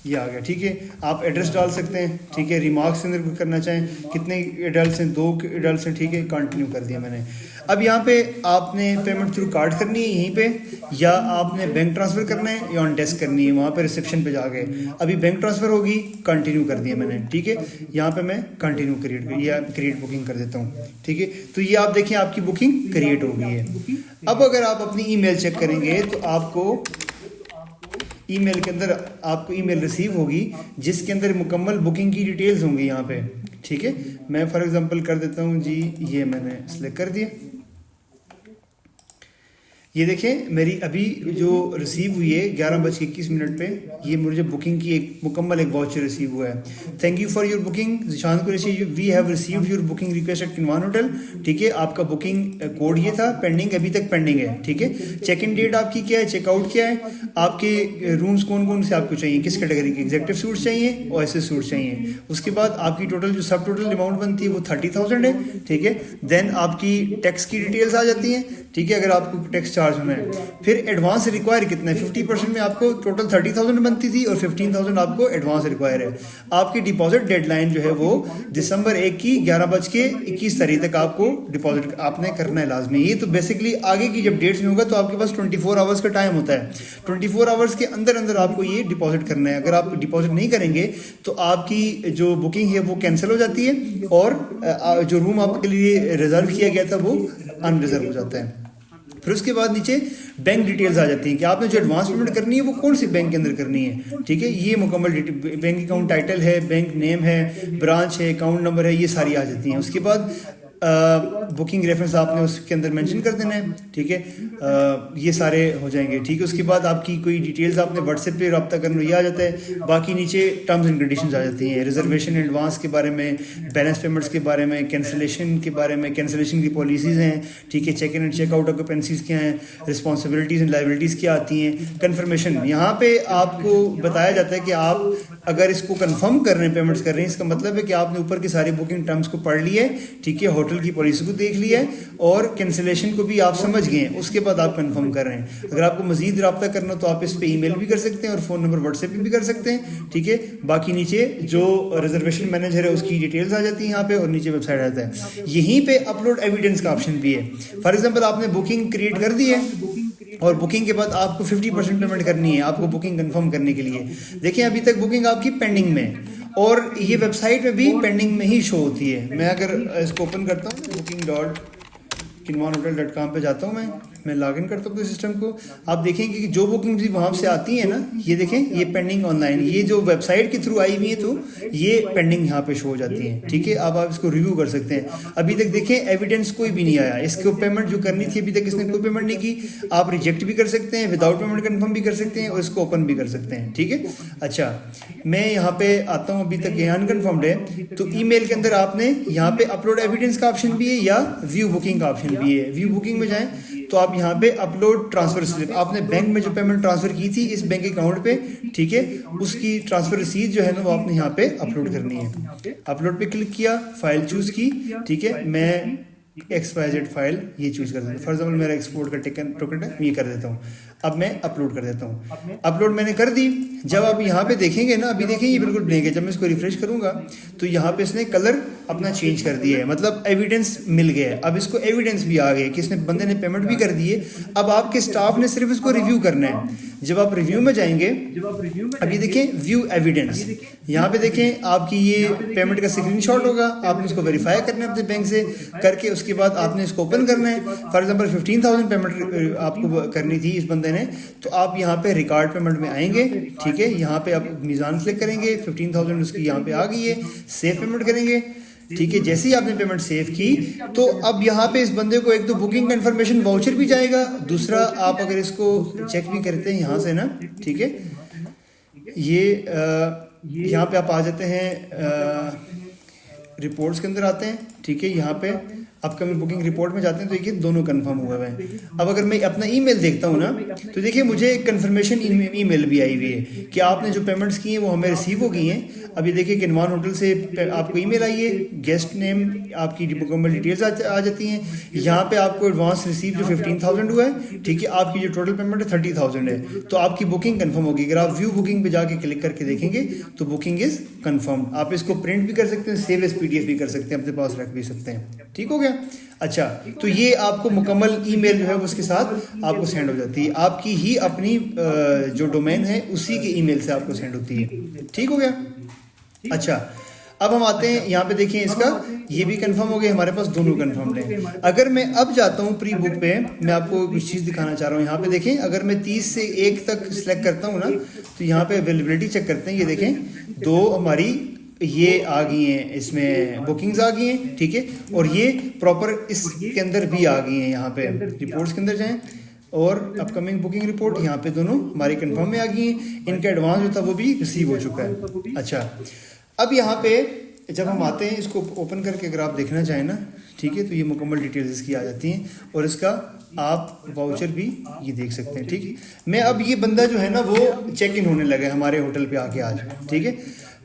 ये आ गया, ठीक है। आप एड्रेस डाल सकते हैं, ठीक है। रिमार्क्स के अंदर करना चाहें कितने एडल्ट हैं, 2 एडल्ट हैं, ठीक है। कंटिन्यू कर दिया मैंने। अब यहाँ पे आपने पेमेंट थ्रू कार्ड करनी है यहीं पे, या आपने बैंक ट्रांसफ़र करना है या ऑन डेस्क करनी है वहाँ पे रिसेप्शन पे जाके। अभी बैंक ट्रांसफ़र होगी, कंटिन्यू कर दिया मैंने, ठीक है। यहाँ पे मैं कंटिन्यू क्रिएट बुकिंग कर देता हूँ, ठीक है। तो ये आप देखें आपकी बुकिंग क्रिएट हो गई है। अब अगर आप अपनी ईमेल चेक करेंगे तो आपको ईमेल के अंदर आपको ईमेल रिसीव होगी जिसके अंदर मुकम्मल बुकिंग की डिटेल्स होंगी यहाँ पे, ठीक है। मैं फॉर एग्जांपल कर देता हूँ जी, ये मैंने सेलेक्ट कर दिया। ये देखें मेरी अभी जो रिसीव हुई है 11:21 पे, ये मुझे बुकिंग की एक मुकम्मल एक वाउचर रिसीव हुआ है। Thank you for your booking Zeeshan Qureshi, we have received your booking request at किनवान होटल, ठीक है। आपका बुकिंग कोड ये था, पेंडिंग, अभी तक पेंडिंग है, ठीक है। चेक इन डेट आपकी क्या है, चेकआउट क्या है, आपके रूम्स कौन कौन से आपको चाहिए, किस कैटेगरी के, एग्जेक्टिव सूट्स चाहिए और ऐसे सूट्स चाहिए। उसके बाद आपकी टोटल जो सब टोटल अमाउंट बनती है वो 30,000 है, ठीक है। देन आपकी टैक्स की डिटेल्स आ जाती हैं, ठीक है। अगर आपको टैक्स चार्ज होना है। फिर एडवांस रिक्वायर कितना है, 50% में आपको टोटल 30,000 बनती थी और 15,000 आपको एडवांस रिक्वायर है। आपकी डिपॉजिट डेडलाइन जो है वो दिसंबर 1 की 11:21 तक आपको डिपॉजिट आपने करना है लाजमी। ये तो बेसिकली आगे की जब डेट्स में होगा तो आपके पास 24 आवर्स का टाइम होता है, 24 आवर्स के अंदर अंदर आपको ये डिपॉजिट करना है। अगर आप डिपॉजिट नहीं करेंगे तो आपकी जो बुकिंग है वो कैंसिल हो जाती है और जो रूम आपके लिए रिजर्व किया गया था वो अनरिजर्व हो जाता है। फिर उसके बाद नीचे बैंक डिटेल्स आ जाती हैं कि आपने जो एडवांस पेमेंट करनी है वो कौन सी बैंक के अंदर करनी है, ठीक है। ये मुकम्मल बैंक अकाउंट टाइटल है, बैंक नेम है, ब्रांच है, अकाउंट नंबर है, ये सारी आ जाती हैं। उसके बाद बुकिंग रेफरेंस आपने उसके अंदर मेंशन कर देना है, ठीक है। ये सारे हो जाएंगे, ठीक है। उसके बाद आपकी कोई डिटेल्स आपने व्हाट्सएप पे रब्ता करना, ये आ जाता है। बाकी नीचे टर्म्स एंड कंडीशंस आ जाती हैं, रिजर्वेशन एडवांस के बारे में, बैलेंस पेमेंट्स के बारे में, कैंसिलेशन के बारे में, कैंसिलेशन की पॉलिसीज़ हैं, ठीक है। Check in and check out occupancies क्या हैं, रिस्पॉन्सिबिलिटीज़ एंड लाइबिलिटीज़ क्या आती हैं, कन्फर्मेशन। यहाँ पे आपको बताया जाता है कि आप अगर इसको कन्फर्म कर रहे हैं, पेमेंट्स कर रहे हैं, इसका मतलब है कि आपने ऊपर की सारी बुकिंग टर्म्स को पढ़ लिया है, ठीक है, होटल की पॉलिसी को देख लिया है और कैंसिलेशन को भी आप समझ गए हैं। उसके बाद आप कंफर्म कर रहे हैं। अगर आपको मजीद रब्ता करना तो आप इस पे ईमेल भी कर सकते हैं और फ़ोन नंबर व्हाट्सएप पे भी कर सकते हैं, ठीक है। बाकी नीचे जो रिजर्वेशन मैनेजर है उसकी डिटेल्स आ जाती हैं यहाँ पे और नीचे वेबसाइट आता है। यहीं पे अपलोड एविडेंस का ऑप्शन भी है। फॉर एग्जाम्पल आपने बुकिंग क्रिएट कर दी है और बुकिंग के बाद आपको 50% पेमेंट करनी है आपको बुकिंग कंफर्म करने के लिए। देखिए अभी तक बुकिंग आपकी पेंडिंग में है और ये वेबसाइट में भी पेंडिंग में ही शो होती है। मैं अगर इसको ओपन करता हूँ booking.kinwanhotel.com पे जाता हूँ, मैं लॉगिन करता हूँ अपने सिस्टम को। आप देखेंगे कि जो बुकिंग भी वहाँ से आती है ना, ये देखें, ये पेंडिंग ऑनलाइन, ये जो वेबसाइट के थ्रू आई हुई है तो ये पेंडिंग यहाँ पे शो हो जाती है, ठीक है। अब आप इसको रिव्यू कर सकते हैं। अभी तक देखें एविडेंस कोई भी नहीं आया, इसको पेमेंट जो करनी थी अभी तक इसने कोई पेमेंट नहीं की। आप रिजेक्ट भी कर सकते हैं, विदाउट पेमेंट कन्फर्म भी कर सकते हैं और इसको ओपन भी कर सकते हैं, ठीक है। अच्छा, मैं यहाँ पे आता हूँ, अभी तक ये अनकन्फर्म्ड है तो ईमेल के अंदर आपने यहाँ पे अपलोड एविडेंस का ऑप्शन भी है या व्यू बुकिंग का ऑप्शन भी है। व्यू बुकिंग में जाएं तो आप यहाँ पे अपलोड ट्रांसफर स्लिप, आपने बैंक में जो पेमेंट ट्रांसफर की थी इस बैंक अकाउंट पे, ठीक है, उसकी ट्रांसफर रसीद जो है ना वो आपने यहाँ पे अपलोड करनी है। अपलोड पे क्लिक किया, फाइल चूज की, ठीक है। मैं XYZ फाइल ये चूज कर देता हूँ। फॉर एग्जाम्पल मेरा एक्सपोर्ट का टोकन है, ये कर देता हूँ। अब मैं अपलोड कर देता हूँ। अपलोड मैंने कर दी। जब आप यहाँ पे देखेंगे ना, अभी देखें ये बिल्कुल ब्लैंक है। जब मैं इसको रिफ्रेश करूँगा तो यहाँ पे इसने कलर अपना चेंज कर दिया है, मतलब एविडेंस मिल गया है। अब इसको एविडेंस भी आ गया कि इसने बंदे ने पेमेंट भी कर दी है। अब आपके स्टाफ ने सिर्फ इसको रिव्यू करना है। जब आप रिव्यू में जाएंगे, अभी देखें व्यू एविडेंस, यहाँ पे देखें आपकी ये पेमेंट का स्क्रीनशॉट होगा। आपने इसको वेरीफाई करना है अपने बैंक से करके, उसके बाद आपने इसको ओपन करना है। फॉर एग्जाम्पल 15,000 पेमेंट आपको करनी थी इस बंदे ने, तो आप यहाँ पे रिकॉर्ड पेमेंट में आएंगे, ठीक है। यहाँ पे आप मीज़ान क्लिक करेंगे, 15,000 उसकी यहाँ पे आ गई है, सेव पेमेंट करेंगे, ठीक है। जैसे ही आपने पेमेंट सेव की तो अब यहाँ पे इस बंदे को एक तो बुकिंग कंफर्मेशन वाउचर भी जाएगा, दूसरा आप अगर इसको चेक भी करते हैं यहाँ से ना, ठीक है, ये यहाँ पे आप आ जाते हैं, रिपोर्ट्स के अंदर आते हैं, ठीक है। यहाँ पे अपकमिंग बुकिंग रिपोर्ट में जाते हैं तो देखिए दोनों कंफर्म हुए हुए हैं। अब अगर मैं अपना ईमेल देखता हूँ ना तो देखिए मुझे एक कंफर्मेशन ईमेल भी आई हुई है कि आपने जो पेमेंट्स की हैं वो हमें रिसीव हो गई हैं। अभी देखिए किनवान होटल से आपको ईमेल आई है, गेस्ट नेम, आपकी मुकम्मल डिटेल्स आ जाती हैं। यहाँ पे आपको एडवांस रिसीव जो 15,000 हुआ है, ठीक है, आपकी जो टोटल पेमेंट है 30,000 है, तो आपकी बुकिंग कंफर्म होगी। अगर आप व्यू बुकिंग पे जाके क्लिक करके देखेंगे तो बुकिंग इज कंफर्म। आप इसको प्रिंट भी कर सकते हैं, सेव एज PDF भी कर सकते हैं, अपने पास रख भी सकते हैं, ठीक हो गया। अच्छा, तो ये आपको मुकम्मल ईमेल जो है वो उसके साथ आपको सेंड हो जाती है। आपकी ही अपनी जो डोमेन है उसी के ईमेल से आपको सेंड होती है, ठीक हो गया। अच्छा, अब हम आते हैं यहाँ पे, देखिए इसका ये भी कंफर्म हो गया, हमारे पास दोनों कंफर्म्ड हैं। अगर मैं अब जाता हूँ प्री बुक पे, मैं आपको कुछ चीज़ दिखाना चाह रहा हूँ। यहाँ पे देखें, अगर मैं 30 से 1 तक सिलेक्ट करता हूँ ना तो यहाँ पे अवेलेबिलिटी चेक करते हैं। ये देखें 2 हमारी ये आ गई हैं, इसमें बुकिंग्स आ गई हैं, ठीक है, और ये प्रॉपर इसके अंदर भी आ गई हैं। यहाँ पे रिपोर्ट्स के अंदर जाएं और अपकमिंग बुकिंग रिपोर्ट, यहाँ पे दोनों हमारी कंफर्म में आ गई हैं। इनका एडवांस जो था वो भी रिसीव हो चुका है। अच्छा, अब यहाँ पे जब हम आते हैं, इसको ओपन करके अगर आप देखना चाहें ना, ठीक है, तो ये मुकम्मल डिटेल्स इसकी आ जाती हैं और इसका आप वाउचर भी ये देख सकते हैं, ठीक है। मैं अब ये बंदा जो है ना वो चेक इन होने लगा है हमारे होटल पे आके आज, ठीक है।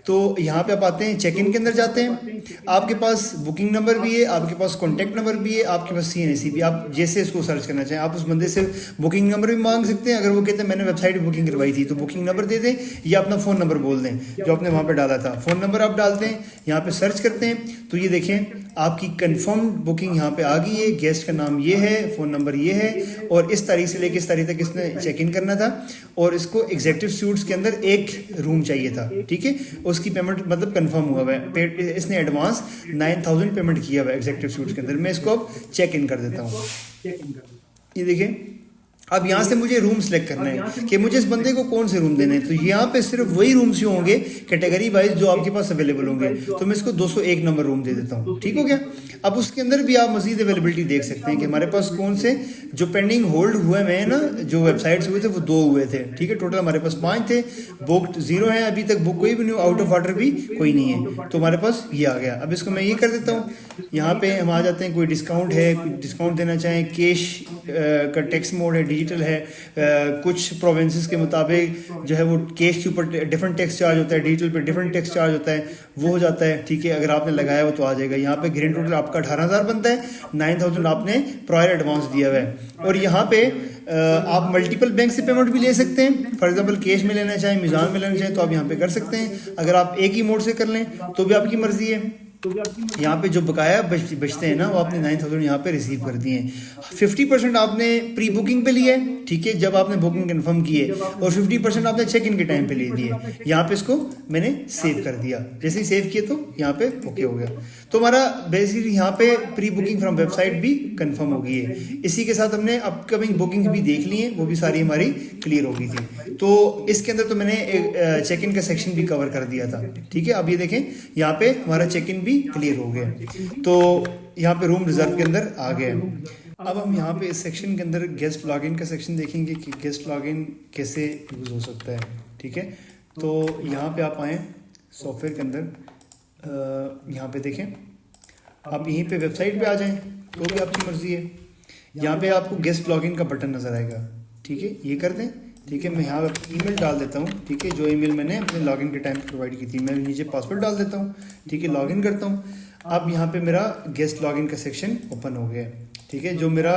तो यहाँ पे आप आते हैं, चेक इन के अंदर जाते हैं, आपके पास बुकिंग नंबर भी है, आपके पास कॉन्टैक्ट नंबर भी है, आपके पास CNAC भी, आप जैसे इसको सर्च करना चाहें आप उस बंदे से बुकिंग नंबर भी मांग सकते हैं। अगर वो कहते हैं मैंने वेबसाइट पर बुकिंग करवाई थी तो बुकिंग नंबर दे दें, या अपना फ़ोन नंबर बोल दें जो आपने वहाँ पर डाला था। फ़ोन नंबर आप डालते हैं, यहाँ पर सर्च करते हैं तो ये देखें आपकी कंफर्म बुकिंग यहाँ पे आ गई है, गेस्ट का नाम ये है, फ़ोन नंबर ये है, और इस तारीख से लेकर इस तारीख तक इसने चेक इन करना था, और इसको एग्जेक्टिव सूट्स के अंदर एक रूम चाहिए था, ठीक है। उसकी पेमेंट मतलब कंफर्म हुआ हुआ है, इसने एडवांस 9000 पेमेंट किया हुआ है एग्जेक्टिव सूट्स के अंदर। मैं इसको अब चेक इन कर देता हूँ। ये देखें, अब यहाँ से मुझे रूम सेलेक्ट करना है कि मुझे इस बंदे को कौन से रूम देने हैं। तो यहाँ पे सिर्फ वही रूम्स ही होंगे कैटेगरी वाइज जो आपके पास अवेलेबल होंगे। तो मैं इसको 201 नंबर रूम दे देता हूँ, ठीक हो गया। अब उसके अंदर भी आप मजीद अवेलेबिलिटी देख सकते हैं कि हमारे पास कौन से जो पेंडिंग होल्ड हुए हैं ना, जो वेबसाइट्स हुए थे वो 2 हुए थे, ठीक है। टोटल हमारे पास 5 थे, बुकड 0 है, अभी तक बुक कोई भी नहीं, आउट ऑफ ऑर्डर भी कोई नहीं है, तो हमारे पास ये आ गया। अब इसको मैं ये कर देता हूँ, यहाँ पे हम आ जाते हैं, कोई डिस्काउंट है, कोई डिस्काउंट देना चाहें, कैश का टैक्स मोड है, डिजिटल है, कुछ प्रोविंसेस के मुताबिक जो है वो कैश के ऊपर डिफरेंट टैक्स चार्ज होता है, डिजिटल पे डिफरेंट टैक्स चार्ज होता है, वो हो जाता है, ठीक है। अगर आपने लगाया वो तो आ जाएगा। यहाँ पे ग्रैंड टोटल आपका 18000 बनता है, 9000 आपने प्रायर एडवांस दिया हुआ है। और यहाँ पे आप मल्टीपल बैंक से पेमेंट भी ले सकते हैं। फॉर एग्जांपल कैश में लेना चाहें, मीज़ान में लेना चाहें तो आप यहाँ पे कर सकते हैं। अगर आप एक ही मोड से कर लें तो भी आपकी मर्जी है। यहाँ पे जो बकाया बचते हैं ना वो आपने 9000 यहाँ पे रिसीव कर दिए हैं। 50% आपने प्री बुकिंग पे लिए, ठीक है, जब आपने बुकिंग कंफर्म की है, और 50% आपने चेक इन के टाइम पे ले दिए। यहाँ पे इसको मैंने सेव कर दिया, जैसे ही सेव किए तो यहाँ पे ओके हो गया। तो हमारा बेसिकली यहाँ पे प्री बुकिंग फ्रॉम वेबसाइट भी कंफर्म हो गई है। इसी के साथ हमने अपकमिंग बुकिंग भी देख ली है, वो भी सारी हमारी क्लियर हो गई थी। तो इसके अंदर तो मैंने चेक इन का सेक्शन भी कवर कर दिया था, ठीक है। अब ये देखें, यहाँ पे हमारा चेक इन भी क्लियर हो गया, तो यहाँ पे रूम रिजर्व के अंदर आ गए। अब हम यहाँ पे इस सेक्शन के अंदर गेस्ट लॉगिन का सेक्शन देखेंगे कि गेस्ट लॉगिन कैसे यूज़ हो सकता है, ठीक है। तो यहाँ पे आप आएँ सॉफ्टवेयर के अंदर, यहाँ पे देखें, आप यहीं पे वेबसाइट पे आ जाएं तो भी आपकी मर्ज़ी है। यहाँ पे आपको गेस्ट लॉगिन का बटन नज़र आएगा, ठीक है, ये कर दें, ठीक है। मैं यहाँ ईमेल डाल देता हूँ, ठीक है, जो ईमेल मैंने अपने लॉगिन के टाइम प्रोवाइड की थी, मैं नीचे पासवर्ड डाल देता हूँ, ठीक है, लॉगिन करता हूँ। अब यहाँ पे मेरा गेस्ट लॉगिन का सेक्शन ओपन हो गया है, ठीक है। जो मेरा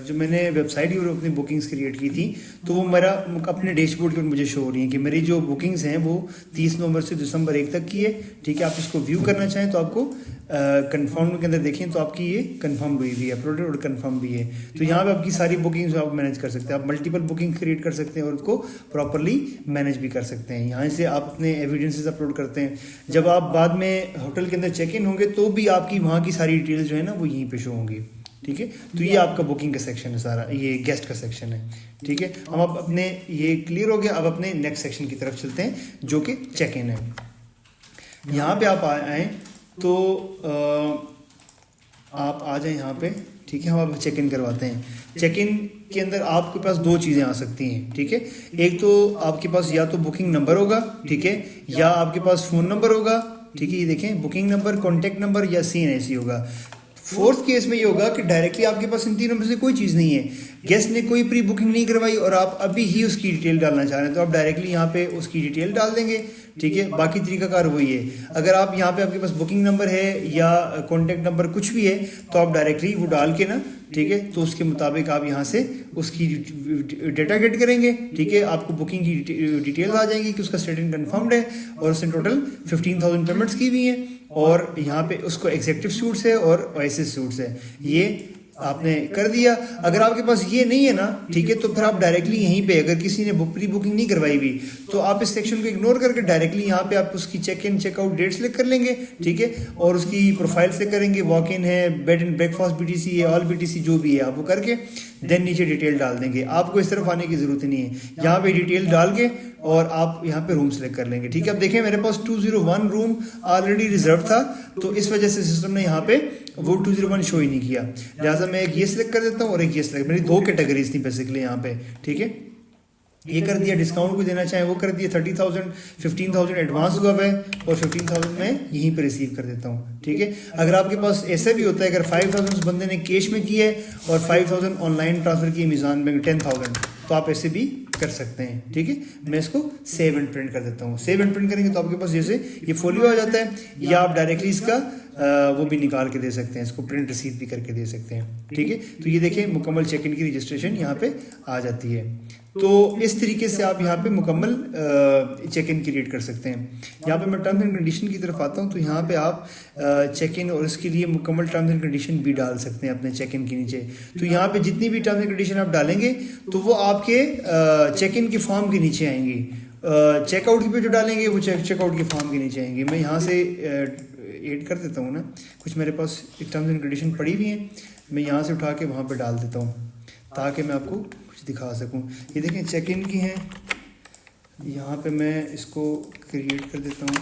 जो मैंने वेबसाइट और अपनी बुकिंग्स क्रिएट की थी तो वो मेरा अपने डैशबोर्ड के ऊपर मुझे शो हो रही है कि मेरी जो बुकिंग्स हैं वो 30 नवंबर से दिसंबर 1 तक की है, ठीक है। आप इसको व्यू करना चाहें तो आपको कंफर्म के अंदर देखें तो आपकी ये कंफर्म हुई भी है, अपलोडेड और कंफर्म भी है। तो यहाँ पे आपकी सारी बुकिंग्स आप मैनेज कर सकते हैं, आप मल्टीपल बुकिंग क्रिएट कर सकते हैं और उसको प्रॉपरली मैनेज भी कर सकते हैं। यहाँ से आप अपने एविडेंसेस अपलोड करते हैं। जब आप बाद में होटल के अंदर चेक इन होंगे तो भी आपकी वहाँ की सारी डिटेल्स जो है ना वो यहीं पे शो होंगी, ठीक है। तो ये आपका बुकिंग का सेक्शन है सारा, ये गेस्ट का सेक्शन है, ठीक है। हम अब अपने ये क्लियर हो गया, अब अपने नेक्स्ट सेक्शन की तरफ चलते हैं जो कि चेक इन है। यहाँ पे आप आए तो आप आ जाएं यहाँ पे, ठीक है। हम अब चेक इन करवाते हैं। चेक इन के अंदर आपके पास 2 चीज़ें आ सकती हैं, ठीक है। एक तो आपके पास या तो बुकिंग नंबर होगा, ठीक है, या आपके पास फ़ोन नंबर होगा, ठीक है। ये देखें, बुकिंग नंबर, कॉन्टैक्ट नंबर या CNAC होगा। फोर्थ केस में ये होगा कि डायरेक्टली आपके पास इन तीनों में से कोई चीज़ नहीं है, गेस्ट ने कोई प्री बुकिंग नहीं करवाई और आप अभी ही उसकी डिटेल डालना चाह रहे हैं तो आप डायरेक्टली यहाँ पे उसकी डिटेल डाल देंगे, ठीक है। बाकी तरीकाकार वही है। अगर आप यहाँ पे आपके पास बुकिंग नंबर है या कॉन्टैक्ट नंबर कुछ भी है तो आप डायरेक्टली वो डाल के ना, ठीक है, तो उसके मुताबिक आप यहाँ से उसकी डेटा गेट करेंगे, ठीक है। आपको बुकिंग की डिटेल्स आ जाएंगी कि उसका स्टेटस कंफर्म्ड है और उसने टोटल 15,000 पेमेंट्स की हुई हैं, और यहाँ पे उसको एग्जेक्टिव सूट्स है और ओएसिस सूट्स है, ये आपने कर दिया। अगर आपके पास ये नहीं है ना, ठीक है, तो फिर आप डायरेक्टली यहीं पे, अगर किसी ने प्री बुकिंग नहीं करवाई हुई तो आप इस सेक्शन को इग्नोर करके डायरेक्टली यहाँ पे आप उसकी check in checkout date select कर लेंगे, ठीक है, और उसकी प्रोफाइल से करेंगे, वॉक इन है, बेड एंड ब्रेकफास्ट BTC है, ऑल BTC जो भी है आप वो करके देन नीचे डिटेल डाल देंगे। आपको इस तरफ आने की ज़रूरत नहीं है, यहाँ पे डिटेल डाल के और आप यहाँ पे रूम सेलेक्ट कर लेंगे, ठीक है। अब देखें मेरे पास 201 रूम ऑलरेडी रिजर्व था तो इस वजह से सिस्टम ने यहाँ पे वो 201 शो ही नहीं किया, लिहाजा मैं एक ये सिलेक्ट कर देता हूँ और एक ये सिलेक्ट, मेरी 2 कैटेगरीज थी बेसिकली यहाँ पे, ठीक है। ये कर दिया। डिस्काउंट को देना चाहें वो कर दिया। 30,000 15,000 एडवांस हुआ है और 15,000 मैं यहीं पर रिसीव कर देता हूँ, ठीक है। अगर आपके पास ऐसा भी होता है, अगर 5,000 उस बंदे ने कैश में किया है और 5,000 ऑनलाइन ट्रांसफ़र की अमेज़ॉन बैंक 10,000, तो आप ऐसे भी कर सकते हैं, ठीक है। मैं इसको सेव एंड प्रिंट कर देता हूँ। सेव एंड प्रिंट करेंगे तो आपके पास जैसे ये फोलियो आ जाता है, या आप डायरेक्टली इसका वो भी निकाल के दे सकते हैं, इसको प्रिंट रिसीव भी करके दे सकते हैं, ठीक है। तो ये देखें मुकम्मल चेक इन की रजिस्ट्रेशन यहाँ पे आ जाती है। तो इस तरीके से आप यहाँ पे मुकम्मल चेक इन क्रिएट कर सकते हैं। यहाँ पे मैं टर्म्स एंड कंडीशन की तरफ आता हूँ, तो यहाँ पे आप चेक इन और इसके लिए मुकम्मल टर्म्स एंड कंडीशन भी डाल सकते हैं अपने चेक इन के नीचे। तो यहाँ पे जितनी भी टर्म्स एंड कंडीशन आप डालेंगे तो वो आपके चेक इन के फॉर्म के नीचे आएंगी। चेकआउट पे जो डालेंगे वो चेकआउट के फॉर्म के नीचे आएंगे। मैं यहाँ से ऐड कर देता हूँ ना, कुछ मेरे पास टर्म्स एंड कंडीशन पड़ी हुई हैं, मैं यहाँ से उठा के वहाँ पर डाल देता हूँ ताकि मैं आपको कुछ दिखा सकूं। ये देखें चेक इन की हैं, यहाँ पे मैं इसको क्रिएट कर देता हूँ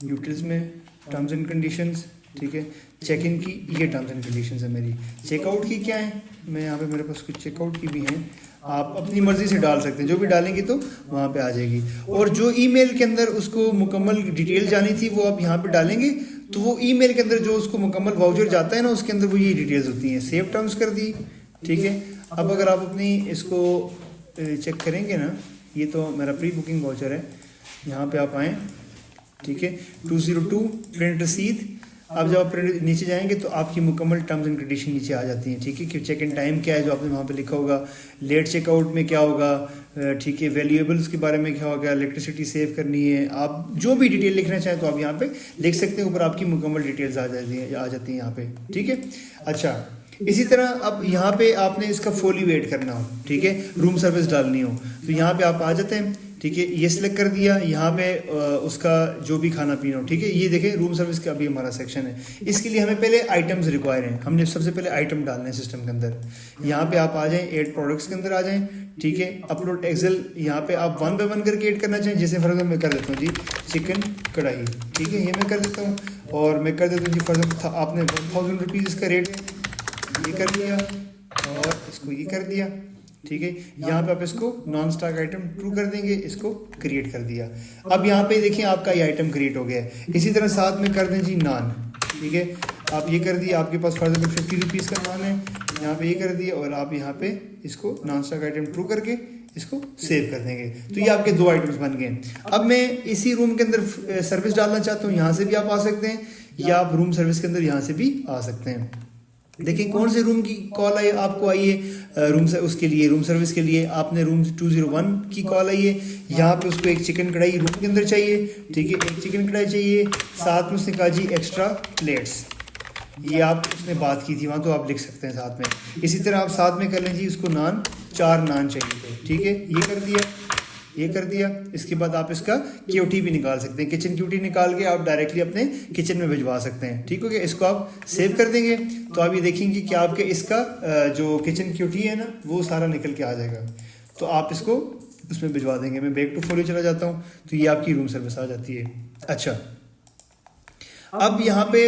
यूटिल्स में टर्म्स एंड कंडीशंस, ठीक है। चेक इन की ये टर्म्स एंड कंडीशंस है मेरी। चेकआउट की क्या है, मैं यहाँ पे मेरे पास कुछ चेकआउट की भी हैं, आप अपनी मर्ज़ी से डाल सकते हैं, जो भी डालेंगे तो वहाँ पे आ जाएगी। और जो ईमेल के अंदर उसको मुकम्मल डिटेल जानी थी वो आप यहाँ पे डालेंगे, तो वो ईमेल के अंदर जो उसको मुकम्मल वाउचर जाता है ना, उसके अंदर वो ये डिटेल्स होती हैं। सेव टर्म्स कर दी, ठीक है। अब अगर आप अपनी इसको चेक करेंगे ना, ये तो मेरा प्री बुकिंग वाउचर है, यहाँ पे आप आएँ, ठीक है। 202 प्रिंट रसीद। अब जब आप प्रिंट नीचे जाएंगे तो आपकी मुकम्मल टर्म्स एंड कंडीशन नीचे आ जाती हैं, ठीक है। कि चेक इन टाइम क्या है जो आपने वहाँ पे लिखा होगा, लेट चेकआउट में क्या होगा, ठीक है, वैल्यूएबल्स के बारे में क्या होगा, इलेक्ट्रिसिटी सेव करनी है, आप जो भी डिटेल लिखना चाहें तो आप यहाँ पे लिख सकते हैं। ऊपर आपकी मुकम्मल डिटेल्स आ जाती हैं यहाँ पे, ठीक है। अच्छा, इसी तरह अब यहाँ पे आपने इसका फोलियो ऐड करना हो, ठीक है, रूम सर्विस डालनी हो, तो यहाँ पे आप आ जाते हैं, ठीक है। ये सिलेक्ट कर दिया, यहाँ पे उसका जो भी खाना पीना हो, ठीक है। ये देखें रूम सर्विस का अभी हमारा सेक्शन है। इसके लिए हमें पहले आइटम्स रिक्वायर हैं, हमने सबसे पहले आइटम डालने हैं सिस्टम के अंदर। यहाँ पे आप आ जाएं, ऐड प्रोडक्ट्स के अंदर आ जाएं, ठीक है। अपलोड एक्सेल, यहाँ पे आप 1 बाय 1 करके ऐड करना चाहें, जैसे फॉर एग्जाम्पल मैं कर देता हूँ जी चिकन कढ़ाई, ठीक है, ये मैं कर देता हूँ। और मैं कर देता हूँ जी फॉर एग्जाम्पल आपने 1000 रुपीज़ इसका रेट है, ये कर दिया और इसको ये कर दिया, ठीक है। यहाँ पे आप इसको नॉन स्टॉक आइटम ट्रू कर देंगे, इसको क्रिएट कर दिया। अब यहाँ पे देखिए आपका ये आइटम क्रिएट हो गया है। इसी तरह साथ में कर दें जी नान, ठीक है। आप ये कर दिया, आपके पास फॉर एग्जाम्पल 50 रुपीज़ का नान है, यहाँ पे ये कर दिया और आप यहाँ पे इसको नॉन स्टॉक आइटम ट्रू करके इसको सेव कर देंगे। तो ये आपके 2 आइटम्स बन गए। अब मैं इसी रूम के अंदर सर्विस डालना चाहता हूँ, यहाँ से भी आप आ सकते हैं, या आप रूम सर्विस के अंदर यहाँ से भी आ सकते हैं। देखिए कौन से रूम की कॉल आई आपको आई है, रूम से उसके लिए रूम सर्विस के लिए आपने रूम 201 की कॉल आई है। यहाँ पे उसको एक चिकन कढ़ाई रूम के अंदर चाहिए, ठीक है, एक चिकन कढ़ाई चाहिए, साथ में उसने कहा जी एक्स्ट्रा प्लेट्स, ये आप उसने बात की थी वहाँ, तो आप लिख सकते हैं साथ में। इसी तरह आप साथ में कर लें जी उसको नान, 4 नान चाहिए थे, ठीक है, ये कर दिया, ये कर दिया। इसके बाद आप इसका क्यूटी भी निकाल सकते हैं, किचन क्यूटी निकाल के आप डायरेक्टली अपने किचन में भिजवा सकते हैं, ठीक हो गया। इसको आप सेव कर देंगे तो आप ये देखेंगे कि आपके इसका जो किचन क्यूटी है ना वो सारा निकल के आ जाएगा, तो आप इसको उसमें भिजवा देंगे। मैं बैक टू फोलियो चला जाता हूँ, तो ये आपकी रूम सर्विस आ जाती है। अच्छा, अब यहाँ पे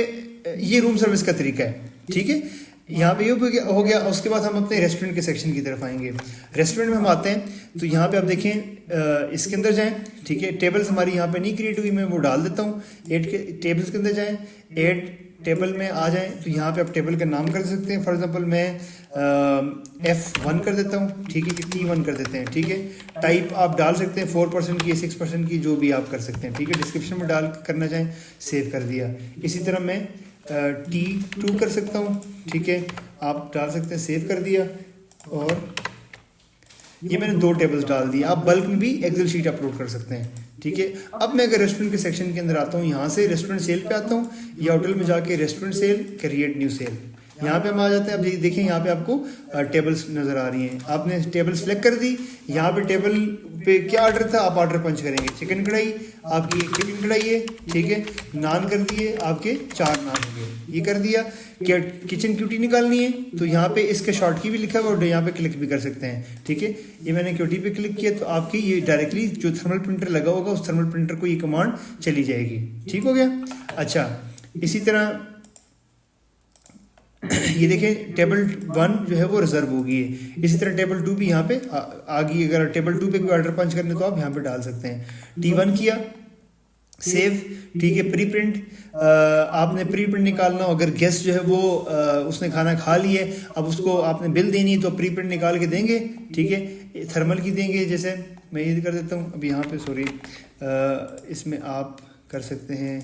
ये रूम सर्विस का तरीका है, ठीक है। यहाँ पे ये हो गया। उसके बाद हम अपने रेस्टोरेंट के सेक्शन की तरफ आएंगे। रेस्टोरेंट में हम आते हैं, तो यहाँ पे आप देखें इसके अंदर जाएं, ठीक है। टेबल्स हमारी यहाँ पे नहीं क्रिएट हुई, मैं वो डाल देता हूँ। ऐड के टेबल्स के अंदर जाएं, ऐड टेबल में आ जाएं, तो यहाँ पे आप टेबल का नाम कर सकते हैं। फॉर एग्जांपल मैं F1 कर देता हूँ, ठीक है, कि T1 कर देते हैं, ठीक है। टाइप आप डाल सकते हैं 4% की, 6% की, जो भी आप कर सकते हैं, ठीक है। डिस्क्रिप्शन में डाल करना चाहें, सेव कर दिया। इसी तरह मैं T2 कर सकता हूँ, ठीक है, आप डाल सकते हैं, सेव कर दिया। और ये मैंने 2 टेबल्स डाल दिए। आप बल्क में भी एक्सेल शीट अपलोड कर सकते हैं, ठीक है। अब मैं अगर रेस्टोरेंट के सेक्शन के अंदर आता हूँ, यहाँ से रेस्टोरेंट सेल पे आता हूँ, या होटल में जाके restaurant sale, create new sale, यहाँ पे हम आ जाते हैं। अब ये देखें यहाँ पे आपको टेबल्स नज़र आ रही हैं। आपने टेबल सेलेक्ट कर दी, यहाँ पे टेबल पे क्या ऑर्डर था आप ऑर्डर पंच करेंगे। चिकन कढ़ाई, आपकी चिकन कढ़ाई है, ठीक है। नान कर दिए, आपके 4 नान हो गए, ये कर दिया। क्या किचन क्यूटी निकालनी है, तो यहाँ पे इसका शॉर्ट की भी लिखा हुआ और यहाँ पे क्लिक भी कर सकते हैं, ठीक है। ये मैंने क्यूटी पे क्लिक किया, तो आपकी ये डायरेक्टली जो थर्मल प्रिंटर लगा होगा उस थर्मल प्रिंटर को ये कमांड चली जाएगी, ठीक हो गया। अच्छा, इसी तरह ये देखें टेबल 1 जो है वो रिजर्व हो गई है। इसी तरह टेबल 2 भी यहाँ पे आ गई। अगर टेबल 2 पे कोई ऑर्डर पंच करने तो आप यहाँ पे डाल सकते हैं। T1 किया, सेव, ठीक है। प्री प्रिंट, आपने प्री प्रिंट निकालना हो, अगर गेस्ट जो है वो उसने खाना खा लिया है, अब उसको आपने बिल देनी है तो प्री प्रिंट निकाल के देंगे, ठीक है। थर्मल की देंगे, जैसे मैं ये कर देता हूँ अब यहाँ पे, सॉरी, इसमें आप कर सकते हैं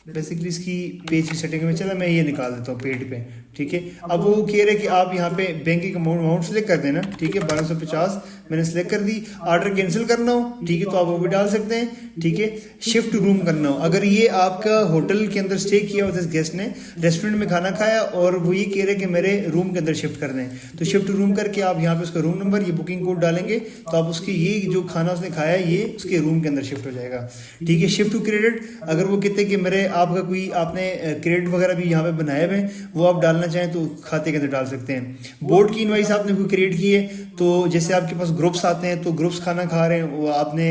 बेसिकली इसकी पेज की सेटिंग में। चला मैं ये निकाल देता हूँ पेड पे, ठीक है। अब वो कह रहे कि आप यहाँ पे बैंक अमाउंट सेलेक्ट कर देना, ठीक है। 1250 मैंने सेलेक्ट कर दी। ऑर्डर कैंसिल करना हो, ठीक है, तो आप वो भी डाल सकते हैं, ठीक है। शिफ्ट रूम करना हो, अगर ये आपका होटल के अंदर स्टे किया हुआ गेस्ट ने रेस्टोरेंट में खाना खाया और वो ये कह रहे कि मेरे रूम के अंदर शिफ्ट कर दें, तो शिफ्ट रूम करके आप यहाँ पे उसका रूम नंबर, ये बुकिंग कोड डालेंगे तो आप उसकी ये जो खाना उसने खाया ये उसके रूम के अंदर शिफ्ट हो जाएगा, ठीक है। शिफ्ट टू क्रेडिट, अगर वो कहते हैं कि मेरे आपका कोई आपने क्रेडिट वगैरह भी यहाँ पे बनाए हुए हैं, वो आप डालना चाहें तो खाते के अंदर डाल सकते हैं। बोर्ड की इनवाइस आपने कोई क्रिएट की है तो जैसे आपके पास ग्रुप्स आते हैं तो ग्रुप्स खाना खा रहे हैं, वो आपने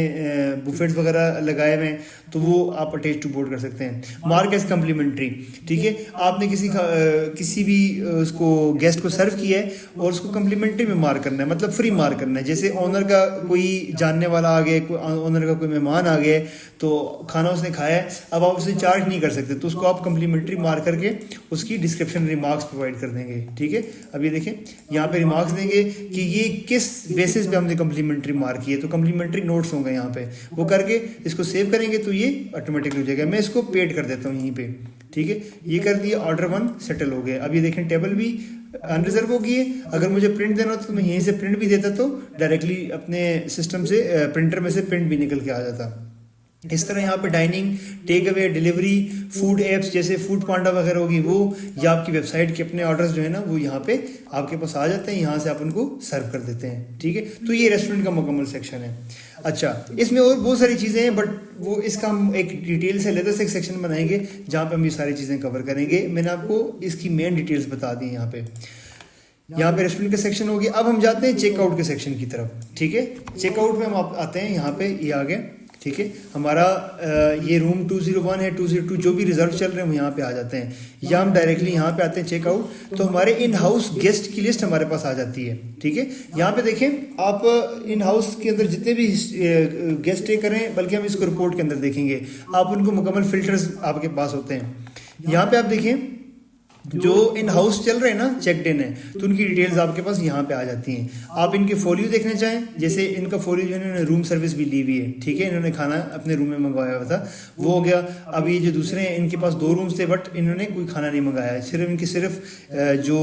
बुफेट्स वगैरह लगाए हुए हैं तो वो आप अटैच टू बोर्ड कर सकते हैं। मार्क एज कम्प्लीमेंट्री, ठीक है। आपने किसी भी उसको गेस्ट को सर्व किया है और उसको कम्प्लीमेंट्री में मार्क करना है, मतलब फ्री मार्क करना है। जैसे ओनर का कोई जानने वाला आ गया, ओनर का कोई मेहमान आ गया तो खाना उसने खाया है, अब आप उसे चार्ज नहीं कर सकते तो उसको आप कम्प्लीमेंट्री मार्क करके उसकी डिस्क्रिप्शन रिमार्क्स प्रोवाइड कर देंगे, ठीक है। अब ये देखें यहाँ पे रिमार्क्स देंगे कि ये किस बेसिस पे हमने कम्प्लीमेंट्री मार्क किए, तो कम्प्लीमेंट्री नोट्स होंगे यहाँ पे, वो करके इसको सेव करेंगे तो ये ऑटोमेटिकली हो जाएगा। मैं इसको पेड कर देता हूँ यहीं पे, ठीक है। ये कर दिया, ऑर्डर 1 सेटल हो गया। अब ये देखें टेबल भी अनरिजर्व हो गई है। अगर मुझे प्रिंट देना होता तो मैं यहीं से प्रिंट भी देता तो डायरेक्टली अपने सिस्टम से प्रिंटर में से प्रिंट भी निकल के आ जाता। इस तरह यहाँ पे dining, take away, delivery, food apps जैसे फूड पांडा वगैरह होगी वो, या आपकी वेबसाइट के अपने ऑर्डर्स जो है ना वो यहाँ पे आपके पास आ जाते हैं, यहाँ से आप उनको सर्व कर देते हैं, ठीक है। तो ये रेस्टोरेंट का मुकम्मल सेक्शन है। अच्छा, इसमें और बहुत सारी चीज़ें हैं बट वो इसका हम एक डिटेल से लेते से एक सेक्शन बनाएंगे जहाँ पे हम ये सारी चीज़ें कवर करेंगे। मैंने आपको इसकी मेन डिटेल्स बता दी यहाँ पे। यहाँ पे रेस्टोरेंट का सेक्शन हो गया। अब हम जाते हैं चेकआउट के सेक्शन की तरफ, ठीक है। चेकआउट में हम आते हैं, यहाँ पे ये आ गए, ठीक है। हमारा ये रूम 201 है, 202 जो भी रिजर्व चल रहे हैं वो यहाँ पे आ जाते हैं, या हम डायरेक्टली यहाँ पे आते हैं चेकआउट तो हमारे इन हाउस गेस्ट की लिस्ट हमारे पास आ जाती है, ठीक है। यहाँ पे देखें आप इन हाउस के अंदर जितने भी गेस्ट स्टे करें, बल्कि हम इसको रिपोर्ट के अंदर देखेंगे, आप उनको मुकम्मल फिल्टर्स आपके पास होते हैं। यहाँ पे आप देखें जो इन हाउस चल रहे हैं ना, चेकड इन है, तो उनकी डिटेल्स आपके पास यहाँ पे आ जाती हैं। आप इनके फोलियो देखना चाहें, जैसे इनका फोलियो जो इन्होंने रूम सर्विस भी ली हुई है, ठीक है। इन्होंने खाना अपने रूम में मंगवाया हुआ था, वो हो गया। अब ये जो दूसरे हैं इनके पास 2 रूम्स थे बट इन्होंने कोई खाना नहीं मंगाया है, सिर्फ जो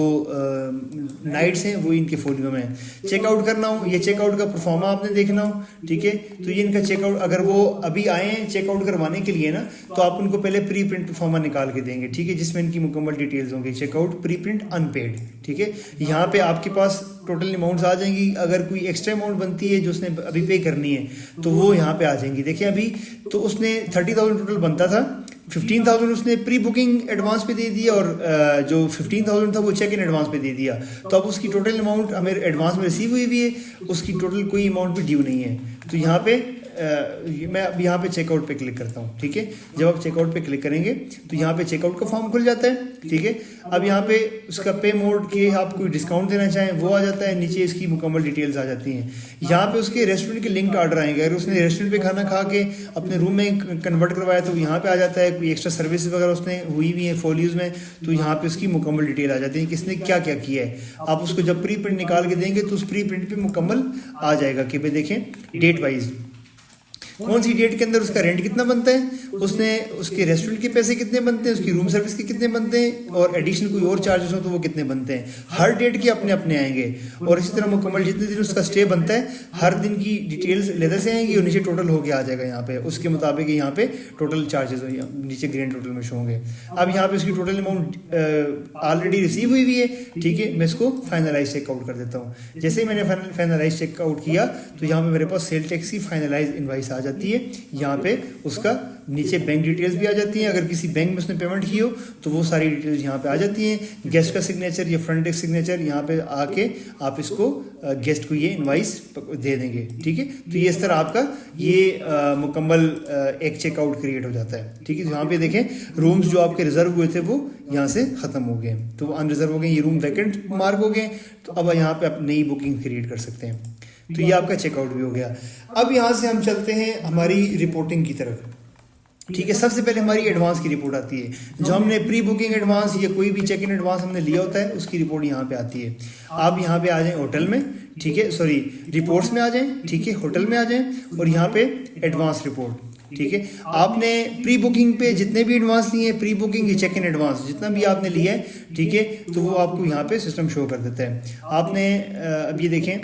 नाइट्स हैं वो इनके फोलियो में है। चेकआउट करना हो, ये चेकआउट का परफॉर्मा आपने देखना हो, ठीक है। तो ये इनका चेकआउट, अगर वो अभी आए हैं चेकआउट करवाने के लिए ना, तो आप उनको पहले प्री प्रिंट परफॉर्मा निकाल के देंगे, ठीक है, जिसमें इनकी मुकम्मल डिटेल्स होंगे। चेकआउट, प्री प्रिंट, अनपेड, ठीक है। यहाँ पे आपके पास टोटल अमाउंट्स आ जाएंगी। अगर कोई एक्स्ट्रा अमाउंट बनती है जो उसने अभी पे करनी है तो वो यहाँ पे आ जाएंगी। देखिए अभी तो उसने 30,000 टोटल बनता था, 15,000 उसने प्री बुकिंग एडवांस पे दे दिया और जो 15,000 था वो चेक इन एडवांस पे दे दिया। तो अब उसकी टोटल अमाउंट हमें एडवांस में रिसीव हुई है, उसकी टोटल कोई अमाउंट भी ड्यू नहीं है। तो यहाँ पे मैं अब यहाँ पे चेकआउट पे क्लिक करता हूँ, ठीक है। जब आप चेकआउट पे क्लिक करेंगे तो यहाँ पे चेकआउट का फॉर्म खुल जाता है, ठीक है। अब यहाँ पे उसका पे मोड के आप कोई डिस्काउंट देना चाहें वो आ जाता है, नीचे इसकी मुकम्मल डिटेल्स आ जाती हैं। यहाँ पे उसके रेस्टोरेंट के लिंक्ड ऑर्डर आएंगे, अगर उसने रेस्टोरेंट पे खाना खा के अपने रूम में कन्वर्ट करवाया तो यहाँ पे आ जाता है। कोई एक्स्ट्रा सर्विस वगैरह उसने हुई भी है फोलियोज में तो यहाँ पे उसकी मुकम्मल डिटेल आ जाती है, किसने क्या क्या किया है। आप उसको जब प्री प्रिंट निकाल के देंगे तो उस प्री प्रिंट पे मुकम्मल आ जाएगा कि भाई देखें डेट वाइज कौन सी डेट के अंदर उसका रेंट कितना बनता है, उसने उसके रेस्टोरेंट के पैसे कितने बनते हैं, उसकी रूम सर्विस के कितने बनते हैं, और एडिशनल कोई और चार्जेस हो तो वो कितने बनते हैं। हर डेट के अपने अपने आएंगे और इसी तरह मुकम्मल जितने दिन उसका स्टे बनता है हर दिन की डिटेल्स लेदर से आएंगी और नीचे टोटल होके आ जाएगा यहाँ पे। उसके मुताबिक यहाँ पे टोटल चार्जेस नीचे ग्रैंड टोटल में शो होंगे। अब यहाँ पे उसकी टोटल अमाउंट ऑलरेडी रिसीव हुई है, ठीक है। मैं इसको फाइनलाइज चेकआउट कर देता हूँ। जैसे ही मैंने फाइनलाइज चेकआउट किया तो यहाँ पे मेरे पास सेल टैक्स की फाइनलाइज इनवाइस आ जाती है। यहाँ पे उसका नीचे बैंक डिटेल्स भी आ जाती हैं, अगर किसी बैंक में उसने पेमेंट की हो तो वो सारी डिटेल्स यहाँ पे आ जाती हैं। गेस्ट का सिग्नेचर या फ्रंट डेस्क सिग्नेचर यहाँ पे आके आप इसको गेस्ट को ये इनवाइस दे देंगे, ठीक है। तो ये इस तरह आपका ये मुकम्मल एक चेकआउट क्रिएट हो जाता है, ठीक है। यहाँ पे देखें रूम्स जो आपके रिजर्व हुए थे वो यहाँ से ख़त्म हो गए, तो अनरिजर्व हो गए, ये रूम वैकेंट मार्क हो गए। तो अब यहाँ पे आप नई बुकिंग क्रिएट कर सकते हैं। तो ये आपका चेकआउट भी हो गया। अब यहाँ से हम चलते हैं हमारी रिपोर्टिंग की तरफ, ठीक है। सबसे पहले हमारी एडवांस की रिपोर्ट आती है, जो हमने प्री बुकिंग एडवांस या कोई भी चेक इन एडवांस हमने लिया होता है उसकी रिपोर्ट यहाँ पे आती है। आप यहाँ पे आ जाएं होटल में, ठीक है, सॉरी रिपोर्ट्स में आ जाएं, ठीक है, होटल में आ जाएं और यहाँ पे एडवांस रिपोर्ट, ठीक है। आपने प्री बुकिंग पे जितने भी एडवांस लिए हैं, प्री बुकिंग या चेक इन एडवांस जितना भी आपने लिया है, ठीक है, तो वो आपको यहाँ पे सिस्टम शो कर देता है। आपने अब ये देखें,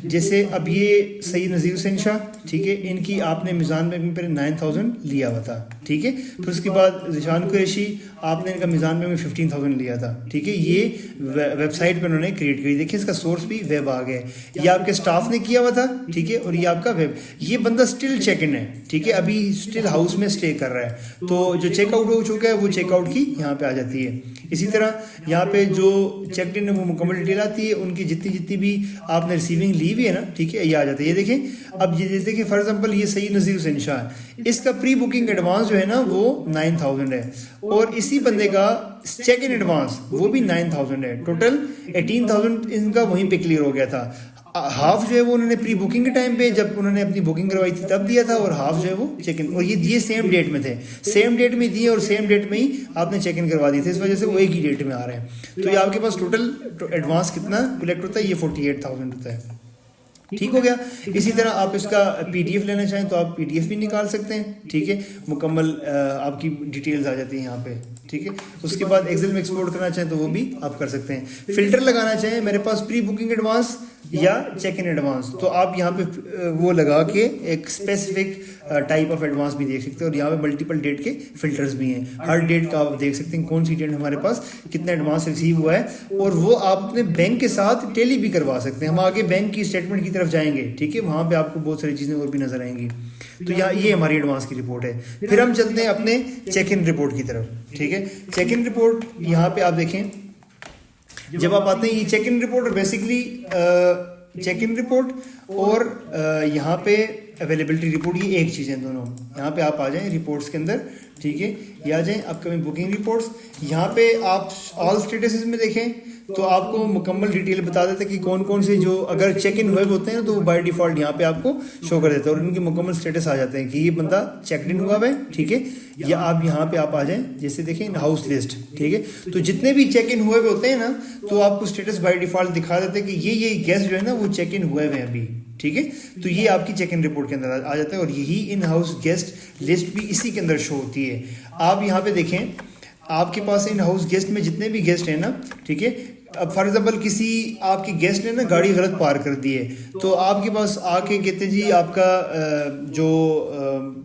जैसे अब ये सईद नज़ीर हुसैन शाह, ठीक है, इनकी आपने मिज़ान में पर 9000 लिया हुआ था, ठीक है। फिर उसके बाद ज़िशान कुरैशी आपने इनका मिज़ान में 15000 लिया था, ठीक है। ये वेबसाइट पे उन्होंने क्रिएट करी, देखिए इसका सोर्स भी वेब आ गया है, ये आपके स्टाफ ने किया हुआ था, ठीक है, और ये आपका वेब। ये बंदा स्टिल चेक इन है, ठीक है, अभी स्टिल हाउस में स्टे कर रहा है, तो जो चेकआउट हो चुका है वो चेकआउट की यहाँ पे आ जाती है। इसी तरह यहाँ पे जो चेक इन है वो मुकम्मल डिटेल आती है, उनकी जितनी भी आपने रिसीविंग ली हुई है ना, ठीक है, ये आ जाता है। ये देखें, अब ये जैसे कि फॉर एग्जांपल ये सईद नज़ीर हुसैन शाह, इसका प्री बुकिंग एडवांस जो है ना वो 9000 है, और इसी बंदे का चेक इन एडवांस वो भी 9000 है। टोटल 18000 इनका वहीं पे क्लियर हो गया था। हाफ जो है वो उन्होंने प्री बुकिंग के टाइम पे जब उन्होंने अपनी बुकिंग करवाई थी तब दिया था, और हाफ जो है वो चेक इन, और ये सेम डेट में थे, सेम डेट में दिए और सेम डेट में ही आपने चेक इन करवा दिए थे, इस वजह से वो एक ही डेट में आ रहे हैं। तो ये आपके पास टोटल एडवांस कितना कलेक्ट होता है, ये 48000 होता है, ठीक हो गया। इसी तरह आप इसका पीडीएफ लेना चाहें तो आप पीडीएफ भी निकाल सकते हैं, ठीक है, मुकम्मल आपकी डिटेल्स आ जाती हैं यहाँ पे, ठीक है। उसके बाद एक्सेल में एक्सपोर्ट करना चाहें तो वो भी आप कर सकते हैं। फिल्टर लगाना चाहें, मेरे पास प्री बुकिंग एडवांस या चेक इन एडवांस, तो आप यहाँ पे वो लगा के एक स्पेसिफिक टाइप ऑफ एडवांस भी देख सकते हैं, और यहाँ पे मल्टीपल डेट के फिल्टर्स भी हैं, हर डेट का आप देख सकते हैं कौन सी डेट हमारे पास कितना एडवांस रिसीव हुआ है, और वो आप अपने बैंक के साथ टेली भी करवा सकते हैं। हम आगे बैंक की स्टेटमेंट की तरफ जाएंगे, ठीक है, वहाँ पे आपको बहुत सारी चीज़ें और भी नजर आएंगी। तो यहाँ ये हमारी एडवांस की रिपोर्ट है। फिर हम चलते हैं अपने चेक इन रिपोर्ट की तरफ, ठीक है। चेक इन रिपोर्ट यहाँ पे आप देखें, जब आप आते हैं ये check in report basically check in report और यहाँ पे अवेलेबिलिटी रिपोर्ट, ये एक चीज़ है दोनों। यहाँ पे आप आ जाएं रिपोर्ट्स के अंदर, ठीक है, ये आ जाएं अपकमिंग बुकिंग रिपोर्ट्स। यहाँ पे आप ऑल स्टेटसेस में देखें तो आपको मुकम्मल डिटेल बता देते हैं कि कौन कौन से जो अगर चेक इन हुए होते हैं तो वो बाय डिफ़ॉल्ट यहाँ पे आपको शो कर देता है, और इनके मुकम्मल स्टेटस आ जाते हैं कि ये बंदा चेक इन हुआ है, ठीक है। या आप यहाँ पे आप आ जाएं, जैसे देखें हाउस लिस्ट, ठीक है, तो जितने भी चेक इन हुए होते हैं ना तो आपको स्टेटस बाय डिफ़ॉल्ट दिखा देते हैं कि ये गेस्ट जो है ना वो चेक इन हुए हैं अभी, ठीक है। तो ये आपकी चेक इन रिपोर्ट के अंदर आ जाता है, और यही इन हाउस गेस्ट लिस्ट भी इसी के अंदर शो होती है। आप यहाँ पे देखें, आपके पास इन हाउस गेस्ट में जितने भी गेस्ट हैं ना, ठीक है, अब फॉर एग्जाम्पल किसी आपके गेस्ट ने ना गाड़ी गलत पार्क कर दी है, तो आपके पास आके कहते हैं जी आपका जो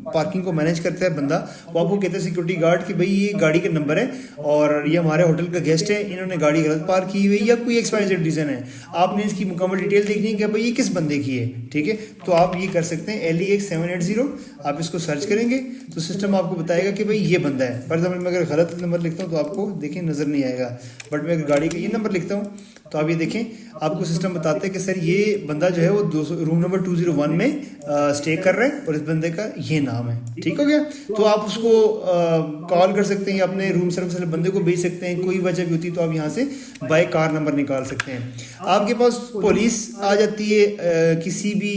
पार्किंग को मैनेज करता है बंदा, वो आपको कहते हैं सिक्योरिटी गार्ड कि भाई ये गाड़ी का नंबर है और ये हमारे होटल का गेस्ट है, इन्होंने गाड़ी गलत पार्क की हुई है या कोई XYZ रीज़न है, आपने इसकी मुकम्मल डिटेल देखनी है कि भाई ये किस बंदे की है, ठीक है। तो आप ये कर सकते हैं LEX 780, आप इसको सर्च करेंगे तो सिस्टम आपको बताएगा कि भाई ये बंदा है। फॉर एग्जाम्पल मैं अगर गलत नंबर लिखता हूँ तो आपको देखें नज़र नहीं आएगा, बट मैं अगर गाड़ी का ये नंबर लिखता हूँ तो आप ये देखें, आपको सिस्टम बताते हैं कि सर ये बंदा जो है वो 200 रूम नंबर 201 में स्टे कर रहा है और इस बंदे का ये नाम है, ठीक हो गया। तो आप उसको कॉल कर सकते हैं, अपने रूम सर्विस वाले बंदे को भेज सकते हैं, कोई वजह भी होती है तो आप यहाँ से बाय कार नंबर निकाल सकते हैं। आपके पास पुलिस आ जाती है, किसी भी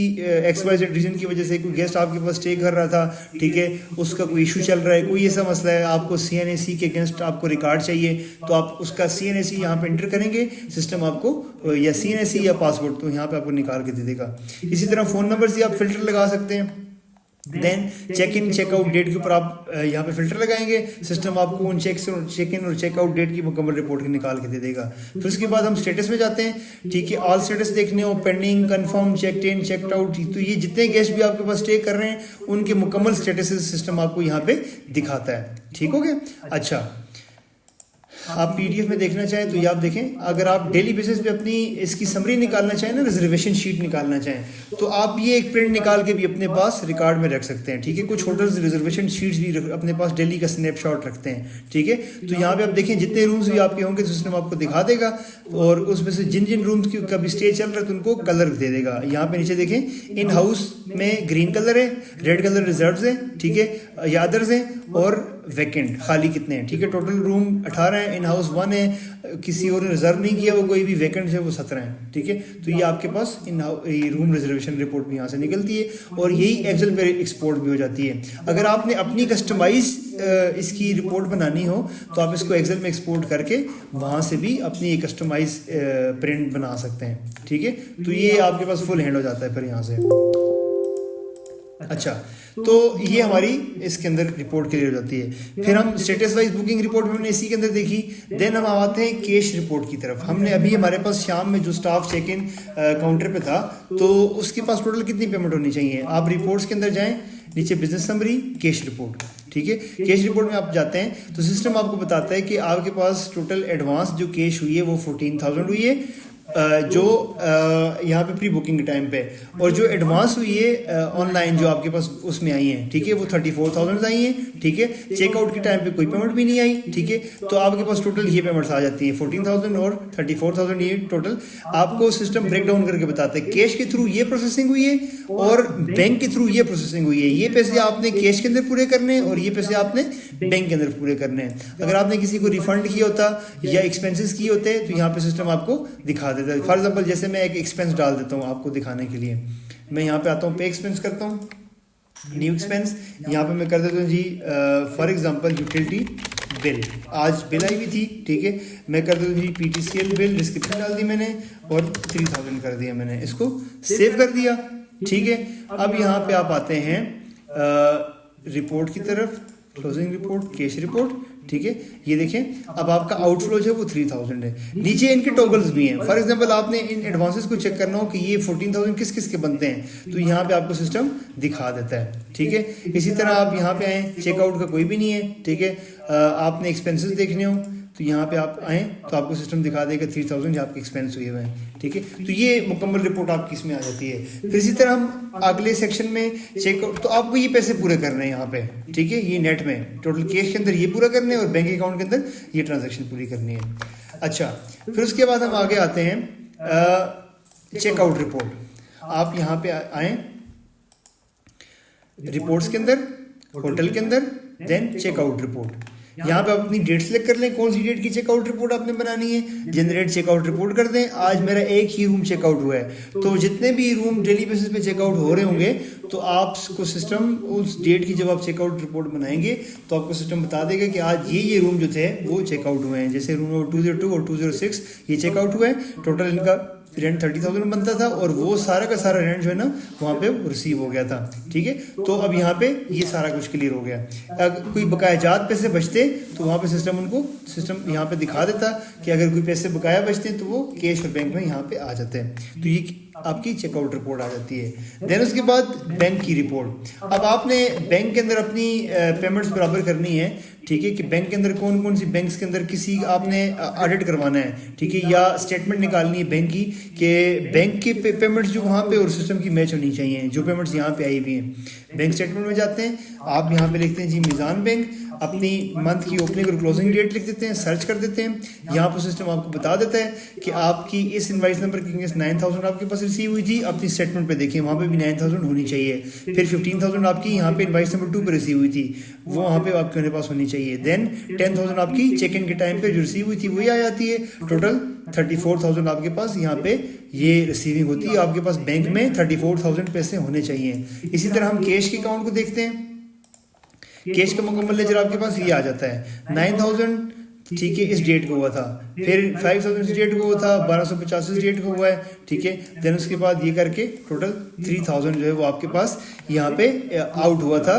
XYZ रीजन की वजह से कोई गेस्ट आपके पास स्टे कर रहा था, ठीक है, उसका कोई इशू चल रहा है, कोई ऐसा मसला है, आपको CNAC के अगेंस्ट आपको रिकॉर्ड चाहिए, तो आप उसका CNAC यहाँ पे एंटर करेंगे, सिस्टम आपको या CNAC या पासवर्ड तो यहाँ पे आपको निकाल के दे देगा। इसी तरह फ़ोन नंबर से आप फिल्टर लगा सकते हैं। Then check in checkout date के ऊपर आप यहाँ पे फिल्टर लगाएंगे, सिस्टम आपको उन चेक इन और चेकआउट डेट की मुकम्मल रिपोर्ट निकाल के दे देगा। फिर उसके बाद हम स्टेटस में जाते हैं, ठीक है, ऑल स्टेटस देखने हो, pending, confirm, checked in, checked out, तो ये जितने गेस्ट भी आपके पास स्टे कर रहे हैं उनके मुकम्मल स्टेटस सिस्टम आपको यहाँ पे दिखाता है, ठीक हो गया। अच्छा, आप पीडीएफ में देखना चाहें तो ये आप देखें। अगर आप डेली बेसिस पे अपनी इसकी समरी निकालना चाहें ना, रिजर्वेशन शीट निकालना चाहें, तो आप ये एक प्रिंट निकाल के भी अपने पास रिकॉर्ड में रख सकते हैं। ठीक है, कुछ होटल्स रिजर्वेशन शीट्स भी अपने पास डेली का स्नैपशॉट रखते हैं। ठीक है, तो यहाँ पे आप देखें जितने रूम्स भी आपके होंगे तो सिस्टम आपको दिखा देगा, और उसमें से जिन जिन रूम्स की कभी स्टे चल रहा है तो उनको कलर दे देगा। यहाँ पे नीचे देखें, इन हाउस में ग्रीन कलर है, रेड कलर रिजर्व्स है, ठीक है, या अदर्स है, और वैकेंट खाली कितने हैं। ठीक है, टोटल रूम 18 है, इन हाउस 1 है, किसी और ने रिजर्व नहीं किया वो कोई भी, वैकेंट है वो 17 है। ठीक है, तो ये आपके पास ये रूम रिजर्वेशन रिपोर्ट भी यहाँ से निकलती है, और यही एक्सेल पे एक्सपोर्ट भी हो जाती है। अगर आपने अपनी कस्टमाइज इसकी रिपोर्ट बनानी हो तो आप इसको एक्सेल में एक्सपोर्ट करके वहाँ से भी अपनी कस्टमाइज प्रिंट बना सकते हैं। ठीक है, तो ये आपके पास फुल हैंड हो जाता है फिर यहाँ से। अच्छा, तो ये हमारी इसके अंदर रिपोर्ट क्लियर हो जाती है। फिर हम स्टेटस वाइज बुकिंग रिपोर्ट में हमने इसी के अंदर देखी। देन हम आते हैं कैश रिपोर्ट की तरफ। हमने अभी हमारे पास शाम में जो स्टाफ चेक इन काउंटर पे था, तो उसके पास टोटल कितनी पेमेंट होनी चाहिए। आप रिपोर्ट्स के अंदर जाएं, नीचे बिजनेस समरी, कैश रिपोर्ट। ठीक है, कैश रिपोर्ट में आप जाते हैं तो सिस्टम आपको बताता है कि आपके पास टोटल एडवांस जो कैश हुई है वो 14,000 हुई है, जो यहाँ पे प्री बुकिंग के टाइम पे, और जो एडवांस हुई है ऑनलाइन जो आपके पास उसमें आई है, ठीक है, वो 34,000 आई हैं। ठीक है, चेकआउट के टाइम पे कोई पेमेंट भी नहीं आई। ठीक है, तो आपके पास टोटल ये पेमेंट्स आ जाती हैं 14,000 और 34,000, ये टोटल आपको सिस्टम ब्रेक डाउन करके बताता है। कैश के थ्रू ये प्रोसेसिंग हुई है और बैंक के थ्रू ये प्रोसेसिंग हुई है। ये पैसे आपने कैश के अंदर पूरे करने हैं और ये पैसे आपने बैंक के अंदर पूरे करने हैं। अगर आपने किसी को रिफंड किया होता या एक्सपेंसेस किए होते तो यहाँ पे सिस्टम आपको दिखा देता है। फॉर एग्जांपल जैसे मैं एक एक्सपेंस डाल देता हूँ आपको दिखाने के लिए, मैं यहाँ पे आता हूँ, पे एक्सपेंस करता हूँ, न्यू एक्सपेंस, यहाँ पे मैं कर देता हूँ जी फॉर एग्जांपल यूटिलिटी बिल, आज बिल आई हुई थी। ठीक है, मैं कर देता हूँ जी पीटीसीएल बिल, डिस्क्रिप्शन डाल दी मैंने और 3,000 कर दिया मैंने, इसको सेव कर दिया। ठीक है, अब यहाँ पे आप आते हैं रिपोर्ट की तरफ, क्लोजिंग रिपोर्ट, कैश रिपोर्ट। ठीक है, ये देखें अब आपका आउटफ्लो जो है वो 3,000 है। नीचे इनके टॉगल्स भी हैं। फॉर एग्जांपल आपने इन एडवांसेस को चेक करना हो कि ये 14,000 किस किस के बनते हैं, तो यहाँ पे आपको सिस्टम दिखा देता है। ठीक है, इसी तरह आप यहाँ पे आए, चेकआउट का कोई भी नहीं है। ठीक है, आपने एक्सपेंसेस देखने हो तो यहाँ पे आप आएँ तो आपको सिस्टम दिखा देगा 3,000 जो आपके एक्सपेंस हुए हुए हैं। ठीक है, तो ये मुकम्मल रिपोर्ट आपकी इसमें आ जाती है। फिर इसी तरह हम अगले सेक्शन में चेकआउट, तो आपको ये पैसे पूरे करने हैं यहाँ पे। ठीक है, ये नेट में टोटल कैश के अंदर ये पूरा करने हैं और बैंक अकाउंट के अंदर ये ट्रांजेक्शन पूरी करनी है। अच्छा, फिर उसके बाद हम आगे आते हैं चेकआउट रिपोर्ट। आप यहाँ पे आएँ रिपोर्ट्स के अंदर, होटल के अंदर, देन चेकआउट रिपोर्ट। यहाँ पे आप अपनी डेट सेलेक्ट कर लें, कौन सी डेट की चेकआउट रिपोर्ट आपने बनानी है, जनरेट चेकआउट रिपोर्ट कर दें। आज मेरा एक ही रूम चेकआउट हुआ है, तो जितने भी रूम डेली बेसिस पे चेकआउट हो रहे होंगे तो आपको सिस्टम उस डेट की जब आप चेकआउट रिपोर्ट बनाएंगे तो आपको सिस्टम बता देगा कि आज ये रूम जो थे वो चेकआउट हुए हैं। जैसे रूम नंबर 202 और 206 ये चेकआउट हुए हैं। टोटल इनका रेंट 30,000 बनता था और वो सारा का सारा रेंट जो है ना वहाँ पे रिसीव हो गया था। ठीक है, तो अब यहाँ पे ये सारा कुछ क्लियर हो गया। अगर कोई बकायाजात पैसे बचते तो वहाँ पे सिस्टम यहाँ पे दिखा देता कि अगर कोई पैसे बकाया बचते तो वो कैश और बैंक में यहाँ पे आ जाते हैं। तो ये आपकी चेकआउट रिपोर्ट आ जाती है। देन उसके बाद बैंक की रिपोर्ट। अब आपने बैंक के अंदर अपनी पेमेंट्स बराबर करनी है। ठीक है, कि बैंक के अंदर कौन कौन सी बैंक्स के अंदर किसी आपने ऑडिट करवाना है। ठीक है, या स्टेटमेंट निकालनी है बैंक की कि बैंक की पेमेंट्स जो वहाँ पे और सिस्टम की मैच होनी चाहिए, जो पेमेंट्स यहाँ पे आई हुई हैं। बैंक स्टेटमेंट में जाते हैं, आप यहाँ पे लिखते हैं जी मीज़ान बैंक, अपनी मंथ की ओपनिंग और क्लोजिंग डेट लिख देते हैं, सर्च कर देते हैं। यहाँ पर सिस्टम आपको बता देता है कि आपकी इस इनवाइस नंबर की 9,000 आपके पास रिसीव हुई थी। अपनी स्टेटमेंट पे देखें, वहाँ पे भी 9,000 होनी चाहिए। फिर 15,000 आपकी यहाँ पे इनवाइस नंबर 2 पे रिसीव हुई थी, वो वहाँ पे आपके पास होनी चाहिए। देन 10,000 आपकी चेक इन के टाइम पे जो रिसीव हुई थी वही आ जाती है। टोटल 34,000 आपके पास यहाँ पे ये रिसीविंग होती है। आपके पास बैंक में 34,000 पैसे होने चाहिए। इसी तरह हम कैश के अकाउंट को देखते हैं। कैश का मुकम्मल लेजर आपके पास ये आ जाता है 9,000। ठीक है, इस डेट को हुआ था। फिर 5,000 इस डेट को हुआ था, 1,250 इस डेट को हुआ है। ठीक है, देन उसके बाद ये करके टोटल 3,000 जो है वो आपके पास यहाँ पे आउट हुआ था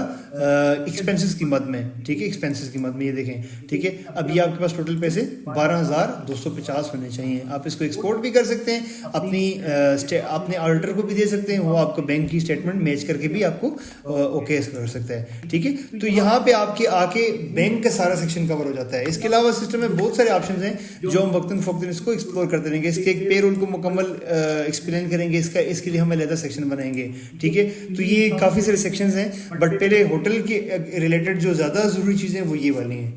एक्सपेंसेस की मद में। ठीक है, एक्सपेंसेस की मद में ये देखें। ठीक है, अब ये आपके पास टोटल पैसे 12,250 होने चाहिए। आप इसको एक्सपोर्ट भी कर सकते हैं, अपने ऑडिटर को भी दे सकते हैं, वो आपको बैंक की स्टेटमेंट मैच करके भी आपको ओके कर सकता है। ठीक है, तो यहाँ पे आपके आके बैंक का सारा सेक्शन कवर हो जाता है। इसके अलावा सिस्टम में बहुत सारे ऑप्शन हैं जो हम वक्तन फ़वक्तन इसको एक्सप्लोर करते रहेंगे। इसके एक पे रोल को मुकम्मल एक्सप्लेन करेंगे, इसके लिए हम अलग सेक्शन बनाएंगे, ठीक है। तो ये काफ़ी सारे सेक्शंस हैं, बट पहले होटल के रिलेटेड जो ज़्यादा ज़रूरी चीज़ें वो ये वाली हैं।